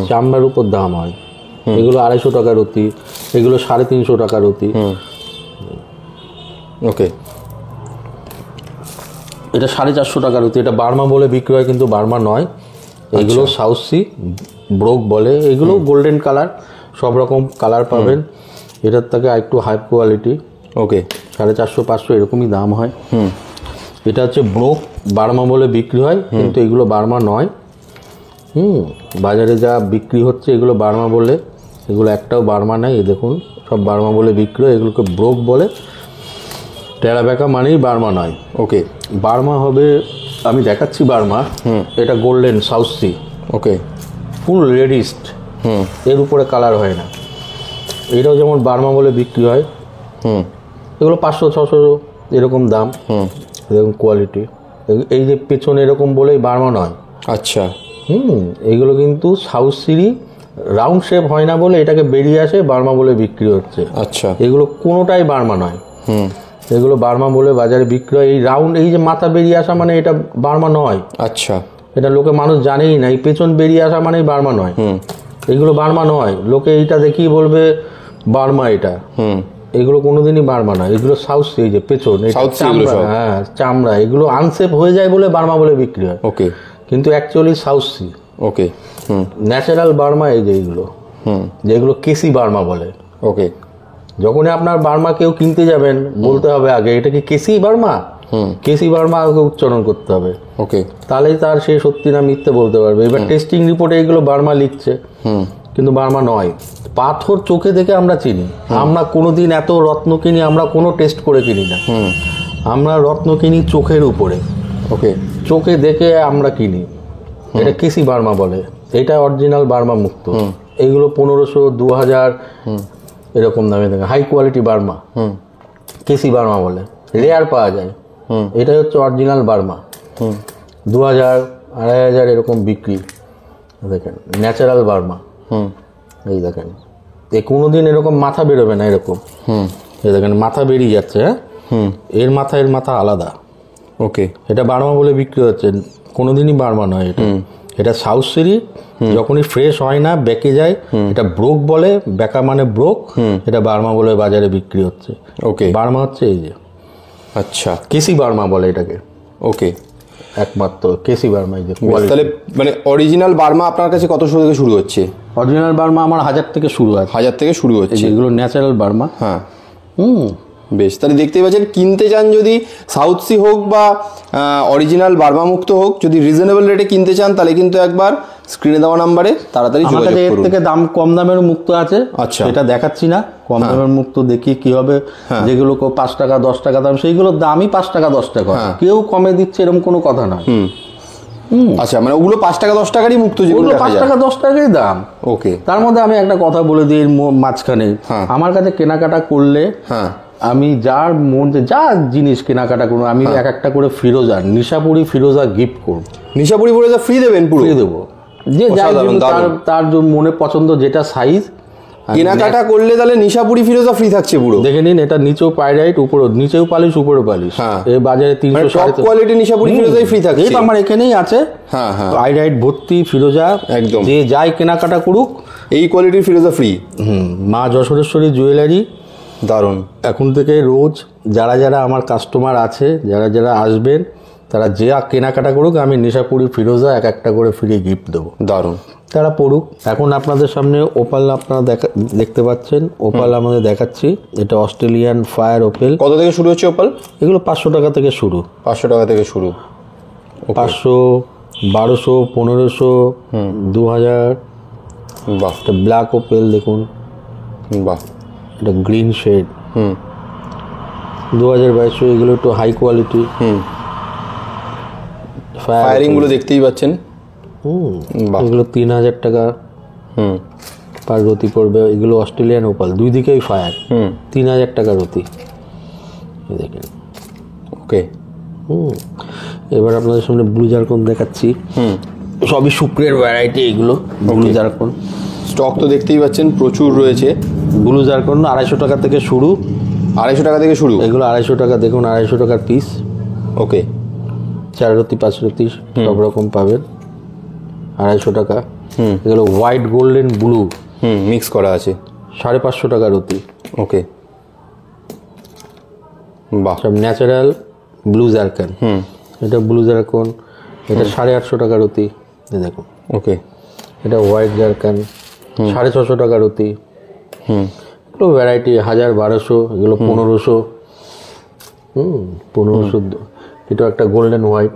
চামড়ার উপর দাম হয়। এগুলো 250 টাকা রতি, এগুলো 350 টাকা রতি। ওকে, এটা 450 টাকা রতি। এটা বার্মা বলে বিক্রি হয়, কিন্তু বার্মা নয়, এগুলো সাউথ সি ব্রোক বলে। এগুলো গোল্ডেন কালার, সব রকম কালার পাবেন। এটার থেকে একটু হাই কোয়ালিটি। ওকে, 450-500 এরকমই দাম হয়। এটা হচ্ছে ব্রোক, বার্মা বলে বিক্রি হয়, কিন্তু এগুলো বার্মা নয়। বাজারে যা বিক্রি হচ্ছে এগুলো বার্মা বলে, এগুলো একটাও বার্মা নাই। এই দেখুন সব বার্মা বলে বিক্রি হয়, এগুলোকে ব্রোক বলে। টেরাবেকা মানেই বার্মা নয়। ওকে, বার্মা হবে, আমি দেখাচ্ছি বার্মা। এটা গোল্ডেন সাউথ সি। ওকে, ফুল রেডিস্ট, এর উপরে কালার হয় না। এটাও যেমন বার্মা বলে বিক্রি হয়। এগুলো 500-600 এরকম দাম, এরকম কোয়ালিটি। এই যে পেছনে এরকম বলেই বার্মা নয়। আচ্ছা, এগুলো কিন্তু সাউথ সিরি রাউন্ড শেপ হয় না বলে এটাকে বেরিয়ে আসে বার্মা বলে বিক্রি হচ্ছে। আচ্ছা, এগুলো কোনোটাই বার্মা নয়। এগুলো বার্মা বলে বাজারে বিক্রি হয়। এই রাউন্ড, এই যে মাথা বেরিয়ে আসা মানে এটা বার্মা নয়। আচ্ছা, এটা লোকে মানুষ জানেই না। এই পেছন বেরিয়ে আসা মানেই বার্মা নয়। এগুলো বার্মা নয়। লোকে এইটা দেখেই বলবে বার্মা এটা। এগুলো কোনোদিনই বার্মা নয়। এগুলো সাউথ সি। এই যে পেছন, হ্যাঁ চামড়া, এগুলো আনসেপ হয়ে যায় বলে বার্মা বলে বিক্রি হয়। ওকে, কিন্তু অ্যাকচুয়ালি সাউথ সি। ওকে, ন্যাচারাল বার্মা এই যে এইগুলো, যেগুলো কেসি বার্মা বলে। ওকে, যখনই আপনার বার্মা কেউ কিনতে যাবেন বলতে হবে আগে এটা কি কেসি বার্মা। কেসি বার্মা আগে উচ্চারণ করতে হবে। ওকে, তাহলেই তার সে সত্যি না মিথ্যে বলতে পারবে। এবার টেস্টিং রিপোর্টে এগুলো বার্মা লিখছে, কিন্তু বার্মা নয়। পাথর চোখে দেখে আমরা চিনি। আমরা কোনোদিন এত রত্ন কিনি, আমরা কোনো টেস্ট করে কিনি না। আমরা রত্ন কিনি চোখের উপরে। ওকে, চোখে দেখে আমরা কিনি। এটা কেসি বার্মা বলে। এটা অরিজিনাল বার্মা মুক্ত। এইগুলো 1500, 2000 এরকম দামে থাকে। হাই কোয়ালিটি বার্মা, কেসি বার্মা বলে, রেয়ার পাওয়া যায়। এটা হচ্ছে অরিজিনাল বার্মা। 2000, 2500 এরকম বিক্রি। দেখেন ন্যাচারাল বার্মা। এই দেখেন, এ কোনোদিন এরকম মাথা বেরোবে না এরকম। এই দেখেন মাথা বেরিয়ে যাচ্ছে। হ্যাঁ, এর মাথা আলাদা। ওকে, এটা বার্মা বলে বিক্রি হচ্ছে, কোনোদিনই বার্মা নয় এটা। এটা সাউথ সিরি, যখনই ফ্রেশ হয় না বেঁকে যায়, এটা ব্রোক বলে। বেঁকা মানে ব্রোক। এটা বার্মা বলে বাজারে বিক্রি হচ্ছে। ওকে, বার্মা হচ্ছে এই যে, আচ্ছা, কেসি বার্মা বলে এটাকে। ওকে, একমাত্র কেসি বার্মা। এই যে তাহলে মানে অরিজিনাল বার্মা আপনার কাছে কত থেকে শুরু হচ্ছে? অরিজিনাল বার্মা আমার 1000 থেকে শুরু হয়। 1000 থেকে শুরু হচ্ছে। এগুলো ন্যাচারাল বার্মা। হ্যাঁ, বেশ। তাহলে দেখতেই পাচ্ছেন, কিনতে চান যদি সাউথ সি হোক বা অরিজিনাল বার্মা মুক্ত হোক, যদি রিজনেবল রেটে কিনতে চান তাহলে কিন্তু একবার স্ক্রিনে দেওয়া নাম্বারে তাড়াতাড়ি যোগাযোগ করুন। এর থেকে দাম কম দামের মুক্ত আছে। আচ্ছা, এটা দেখাচ্ছি না। কম দামের মুক্ত দেখি কি হবে। যেগুলো 5 টাকা 10 টাকা দাম, সেইগুলোর দামই 5 টাকা 10 টাকা। কেউ কমে দিচ্ছে এরকম কোনো কথা না। আচ্ছা, মানে ওগুলো 5 টাকা 10 টাকারই মুক্ত, যেগুলো 5 টাকা 10 টাকাই দাম। ওকে, তার মধ্যে আমি একটা কথা বলে দিই মাঝখানে, আমার কাছে কেনাকাটা করলে আমি যার মন যা জিনিস কেনাকাটা করবো, আমি এক একটা করে ফিরোজা, নিশাপুরি ফিরোজা গিফট করবো। নিশাপুরি ফিরোজা ফ্রি দেবেন? পুরো ফ্রি দেবো। যে তার মনে পছন্দ যেটা সাইজ কেনাকাটা করলে তাহলে নিশাপুরি ফিরোজা ফ্রি থাকছে পুরো। দেখে নিন, এটা নিচেও পাইরাইট, উপরে নিচেও পালিশ, উপরে পালিশ। এই বাজারে 300 কোয়ালিটি নিশাপুরি ফিরোজাই ফ্রি থাকছে। এটা আমার এখানেই আছে। পাইরাইট ভর্তি ফিরোজা, একদম যে যাই কেনাকাটা করুক এই কোয়ালিটির ফিরোজা ফ্রি। মা যশোরেশ্বরী জুয়েলারি। দারুণ। এখন থেকে রোজ যারা আমার কাস্টমার আছে, যারা আসবেন, তারা যে কেনাকাটা করুক, আমি নিশাপুরি ফিরোজা এক একটা করে ফ্রি গিফট দেবো। দারুণ। তারা পড়ুক। এখন আপনাদের সামনে ওপাল আপনারা দেখতে পাচ্ছেন, ওপাল আমাদের দেখাচ্ছি। এটা অস্ট্রেলিয়ান ফায়ার ওপেল। কত থেকে শুরু হচ্ছে ওপাল? এগুলো 500 টাকা থেকে শুরু। 500 টাকা থেকে শুরু। 500, 1200, 1500, 2000। বাহ। এটা ব্ল্যাক ওপেল দেখুন, বাহ। এটা গ্রিন শেড, 2200। এগুলো একটু হাই কোয়ালিটি। ফায়ারিং গুলো দেখতেই পাচ্ছেন। এগুলো 3000 টাকা পার রতি পড়বে। এগুলো অস্ট্রেলিয়ান ওপাল, দুই দিকেই ফায়ার। 3000 টাকা রতি দেখেন। ওকে। এবার আপনাদের সামনে ব্লু জারকন দেখাচ্ছি। সবই শুক্রের ভ্যারাইটি এগুলো। ব্লু জারকন স্টক তো দেখতেই পাচ্ছেন প্রচুর রয়েছে। ব্লু জারকন 250 টাকা থেকে শুরু। 250 টাকা থেকে শুরু। এগুলো 250 টাকা, দেখুন 250 টাকার পিস। ওকে। 4 রতি 5 রতি সব রকম পাবেন, 250 টাকা। এগুলো হোয়াইট গোল্ডেন ব্লু মিক্স করা আছে, 550 টাকা রতি। ওকে। বাহ। সব ন্যাচারাল ব্লু জারকন। এটা ব্লু জারকন, এটা 850 টাকা রতি। দেখুন। ওকে। এটা হোয়াইট জারকন 650 টাকা রতি। এগুলো ভ্যারাইটি 1000, 1200, এগুলো 1500। 1500। এটা একটা গোল্ডেন হোয়াইট।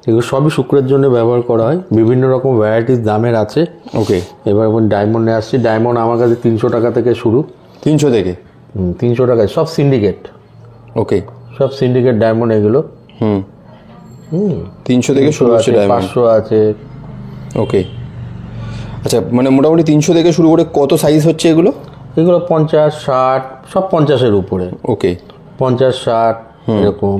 এগুলো সবই শুক্রের জন্য ব্যবহার করা হয়। বিভিন্ন রকম ভ্যারাইটিস দামের আছে। ওকে। এবার ডায়মন্ডে আসছি। ডায়মন্ড আমার কাছে 300 টাকা থেকে শুরু। 300 থেকে? 300 টাকায় সব সিন্ডিকেট। ওকে। সব সিন্ডিকেট ডায়মন্ড এগুলো। 300 থেকে শুরু হচ্ছে ডায়মন্ড। 500 আছে। ওকে। আচ্ছা, মানে মোটামুটি 300 থেকে শুরু করে কত সাইজ হচ্ছে এগুলো? এগুলো 50, 60, সব 50-এর উপরে। ওকে। 50, 60 এরকম।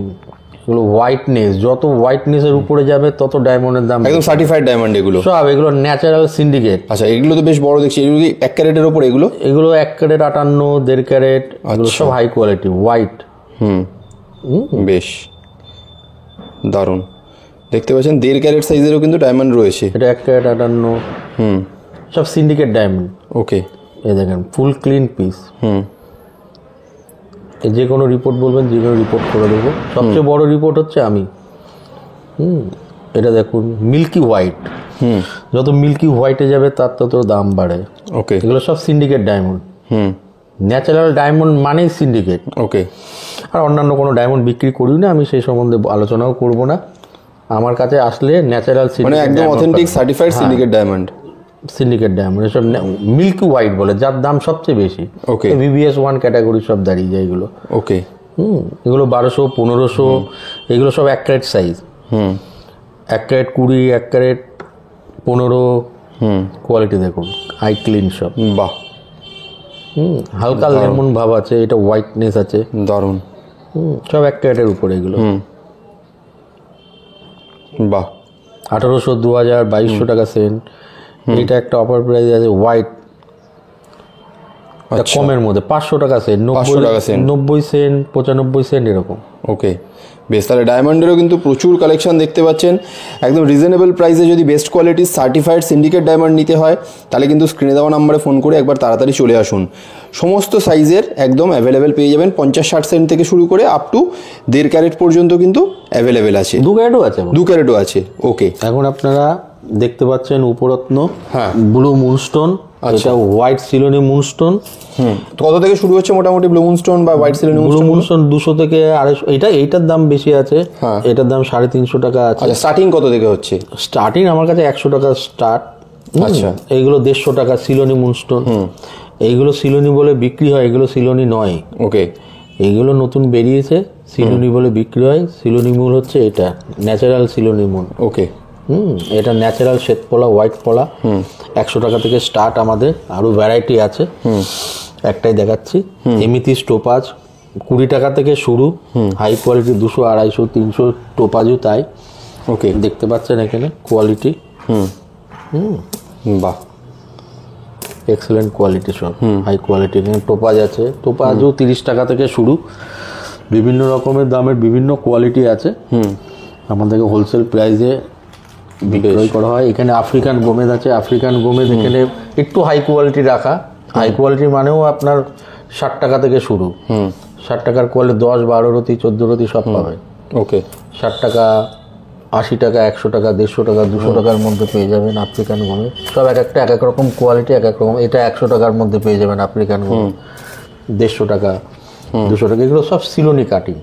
এগুলো হোয়াইটনেস, যত হোয়াইটনেসের উপরে যাবে তত ডায়মন্ডের দাম। একদম সার্টিফাইড ডায়মন্ড এগুলো সব। এগুলো ন্যাচারাল সিন্ডিকেট। আচ্ছা, এগুলো তো বেশ বড় দেখছি। এগুলো কি 1 ক্যারেটের উপর? এগুলো 1 ক্যারেট, 58, 1.5 ক্যারেট, এগুলো সব হাই কোয়ালিটি হোয়াইট। বেশ দারুণ। দেখতে পাচ্ছেন 1.5 ক্যারেট সাইজেরও কিন্তু ডায়মন্ড রয়েছে। এটা 1 ক্যারেট, 58। সব সিন্ডিকেট ডায়মন্ড। ওকে। এই দেখেন ফুল ক্লিন পিস। যে কোনো রিপোর্ট বলবেন, যে কোনো রিপোর্ট করে দেবো। সবচেয়ে বড় রিপোর্ট হচ্ছে আমি। এটা দেখুন মিল্কি হোয়াইট। যত মিল্কি হোয়াইটে যাবে তার তত দাম বাড়ে। ওকে। এগুলো সব সিন্ডিকেট ডায়মন্ড। ন্যাচারাল ডায়মন্ড মানেই সিন্ডিকেট। ওকে। আর অন্যান্য কোনো ডায়মন্ড বিক্রি করি না আমি, সেই সম্বন্ধে আলোচনাও করব না। আমার কাছে আসলে ন্যাচারাল মানে একদম authentic certified syndicate diamond. Syndicate diamond এসব মিল্কি হোয়াইট বলে, যার দাম সবচেয়ে বেশি। ওকে। VVS 1 ক্যাটাগরি সব দাঁড়িয়ে যায় এগুলো। ওকে। এগুলো 1200, 1500। এগুলো সব 1 carat size. 1 carat 20, 1 carat 15। Quality দেখুন, আই ক্লিন সব। বাহ। হালকা লেমন ভাব আছে, এটা হোয়াইটনেস আছে। দারুণ। সব 1 ক্যারেটের উপরে এগুলো। বাহ। 1800, 2000, 2200 টাকা সেন্ট। এটা একটা অফার প্রাইস আছে হোয়াইট, কমের মধ্যে 500 টাকা সেন্ট, 90 সেন্ট, 95 সেন্ট এরকম। ওকে। বেশ, তাহলে ডায়মন্ডেরও কিন্তু প্রচুর কালেকশন দেখতে পাচ্ছেন। একদম রিজনেবল প্রাইসে যদি বেস্ট কোয়ালিটির সার্টিফাইড সিন্ডিকেট ডায়মন্ড নিতে হয় তাহলে কিন্তু স্ক্রিনে দেওয়া নাম্বারে ফোন করে একবার তাড়াতাড়ি চলে আসুন। সমস্ত সাইজের একদম অ্যাভেলেবেল পেয়ে যাবেন। 50-60 সেন্ট থেকে শুরু করে আপ টু 1.5 ক্যারেট পর্যন্ত কিন্তু অ্যাভেলেবেল আছে। 2 ক্যারেটও আছে। 2 ক্যারেটও আছে। ওকে। এখন আপনারা দেখতে পাচ্ছেন উপরত্ন, হ্যাঁ, ব্লু মুনস্টোন। এটা হোয়াইট সিলোনি মুনস্টোন। কত থেকে শুরু হচ্ছে মোটামুটি ব্লু মুনস্টোন বা হোয়াইট সিলোনি মুনস্টোন? 200 থেকে 250। এইটার দাম বেশি আছে। এটার দাম 350 টাকা আছে। আচ্ছা, স্টার্টিং কত থেকে হচ্ছে? স্টার্টিং আমার কাছে 100 টাকা স্টার্ট। আচ্ছা। এইগুলো 150 টাকা সিলোনি মুনস্টোন। এইগুলো সিলোনি বলে বিক্রি হয়, এগুলো সিলোনি নয়। ওকে। এইগুলো নতুন বেরিয়েছে, সিলোনি বলে বিক্রি হয়। সিলোনি মুন হচ্ছে এটা ন্যাচারাল সিলোনি মুন। ওকে। এটা ন্যাচারাল শ্বেত পলা, হোয়াইট পলা। 100 টাকা থেকে স্টার্ট আমাদের। আরো ভ্যারাইটি আছে, একটাই দেখাচ্ছি। এমিথিস টোপাজ 20 টাকা থেকে শুরু। হাই কোয়ালিটি 200, 250, 300 টোপাজও তাই। ওকে। দেখতে পাচ্ছেন এখানে কোয়ালিটি। বাহ, এক্সেলেন্ট কোয়ালিটি, সব হাই কোয়ালিটি। এখানে টোপাজ আছে, টোপাজও 30 টাকা থেকে শুরু। বিভিন্ন রকমের দামের বিভিন্ন কোয়ালিটি আছে। আমাদেরকে হোলসেল প্রাইসে বিক্রয় করা হয়। এখানে আফ্রিকান গোমেদ আছে। আফ্রিকান গোমেদ এখানে একটু হাই কোয়ালিটি রাখা। হাই কোয়ালিটি মানেও আপনার 60 টাকা থেকে শুরু। 60 টাকার কোয়ালিটি 10, 12 রতি, 14 রতি সব পাবে। ওকে। 60 টাকা, 80 টাকা, 100 টাকা, 150 টাকা, 200 টাকার মধ্যে পেয়ে যাবেন আফ্রিকান গমে। সব এক একটা এক এক রকম কোয়ালিটি, এক এক রকম। এটা 100 টাকার মধ্যে পেয়ে যাবেন আফ্রিকান গমে, 150 টাকা, 200 টাকা, এগুলো সব সিলোনি কাটিং।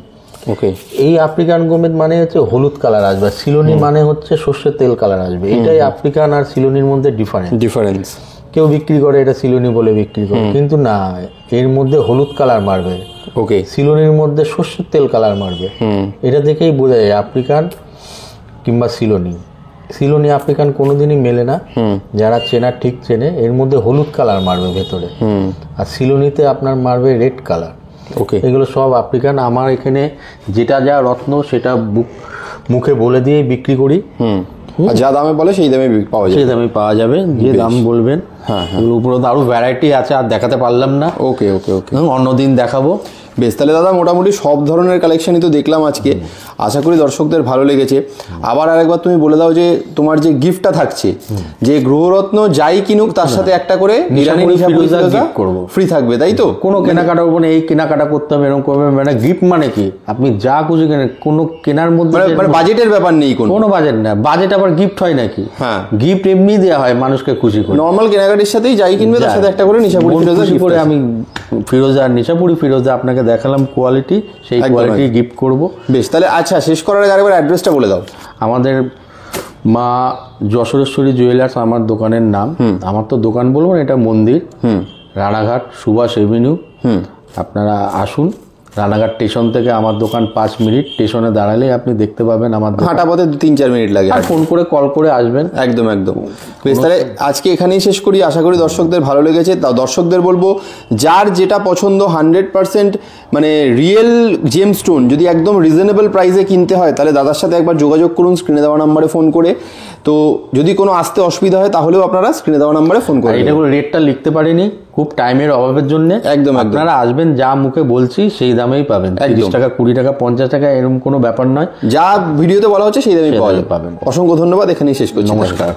ওকে, এই আফ্রিকান গমের মানে হচ্ছে হলুদ কালার আসবে, সিলোনি মানে হচ্ছে সর্ষের তেল কালার আসবে। এটাই আফ্রিকান আর সিলোনির মধ্যে ডিফারেন্স। কেউ বিক্রি করে এটা সিলোনি বলে বিক্রি করে, কিন্তু না, এর মধ্যে হলুদ কালার মারবে, ওকে, সিলোনির মধ্যে সর্ষের তেল কালার মারবে। এটা দেখেই বোঝা যায় আফ্রিকান কিংবা সিলোনি। সিলোনি আফ্রিকান কোনোদিনই মেলে না, যারা চেনা ঠিক চেনে। এর মধ্যে হলুদ কালার মারবে ভেতরে, আর সিলোনিতে আপনার মারবে রেড কালার। ওকে, এগুলো সব আফ্রিকান। আমার এখানে যেটা যা রত্ন সেটা মুখে বলে দিয়ে বিক্রি করি। আর যা দামে বলে সেই দামে পাওয়া যায়, সেই দামে পাওয়া যাবে, যে দাম বলবেন। হ্যাঁ, এগুলোর উপরে তো আরো ভ্যারাইটি আছে, আর দেখাতে পারলাম না। ওকে ওকে ওকে, অন্যদিন দেখাবো। বেশ, তাহলে দাদা মোটামুটি সব ধরনের কালেকশনই তো দেখলাম আজকে। আশা করি দর্শকদের ভালো লেগেছে। আবার আরেকবার তুমি বলে দাও যে তোমার যে গিফটটা থাকছে, যে গ্রহরত্ন যাই কিনুক তার সাথে একটা করে ইরানি ফিরোজা গিফট করবো, ফ্রি থাকবে, তাই তো? কোনো কেনাকাটার উপর এই কেনাকাটা করতে হবে এরকম করবে মানে। গিফট মানে কি, আপনি যা খুশি কেনেন, কোনো কেনার মধ্যে মানে বাজেটের ব্যাপার নেই, কোনো বাজেট না। বাজেট আবার গিফট হয় নাকি? হ্যাঁ, গিফট এমনি দেওয়া হয় মানুষকে খুশি করে। নর্মাল কেনাকাটির সাথেই যাই কিনবে তার সাথে একটা করে নিশাপুরি ফিরোজা খুশি করে আমি ফিরোজা, নিশাপুরি ফিরোজা আপনাকে দেখালাম কোয়ালিটি, সেই কোয়ালিটি গিফট করব। বেশ, তাহলে আচ্ছা, শেষ করার আগে আরেকবার অ্যাড্রেসটা বলে দাও। আমাদের মা যশোরেশ্বরী জুয়েলার্স আমার দোকানের নাম। আমার তো দোকান বলবো না, এটা মন্দির। রানাঘাট সুভাষ এভিনিউ। আপনারা আসুন, রানাঘাট স্টেশন থেকে আমার দোকান 5 মিনিট, স্টেশনে দাঁড়ালে আপনি দেখতে পাবেন আমার দোকান। হাঁটা পথে 3-4 মিনিট লাগে, আর ফোন করে কল করে আসবেন। একদম একদম। বেশ, তাহলে আজকে এখানেই শেষ করি। আশা করি দর্শকদের ভালো লেগেছে। তা দর্শকদের বলবো, যার যেটা পছন্দ 100% মানে রিয়েল জেম স্টোন যদি একদম রিজনেবল প্রাইসে কিনতে হয়, তাহলে দাদার সাথে একবার যোগাযোগ করুন স্ক্রিনে দেওয়া নাম্বারে ফোন করে। তো যদি কোনো আসতে অসুবিধা হয় তাহলেও আপনারা স্ক্রিনে দেওয়া নাম্বারে ফোন করে। এটা করে রেটটা লিখতে পারিনি, খুব টাইমের অভাবের জন্য। একদম আপনারা আসবেন, যা মুখে বলছি সেই দামেই পাবেন। 30 টাকা, 20 টাকা, 50 টাকা এরকম কোনো ব্যাপার নয়। যা ভিডিওতে বলা হচ্ছে সেই দামেই পাওয়া যাবে। অসংখ্য ধন্যবাদ, এখানেই শেষ করছি। নমস্কার।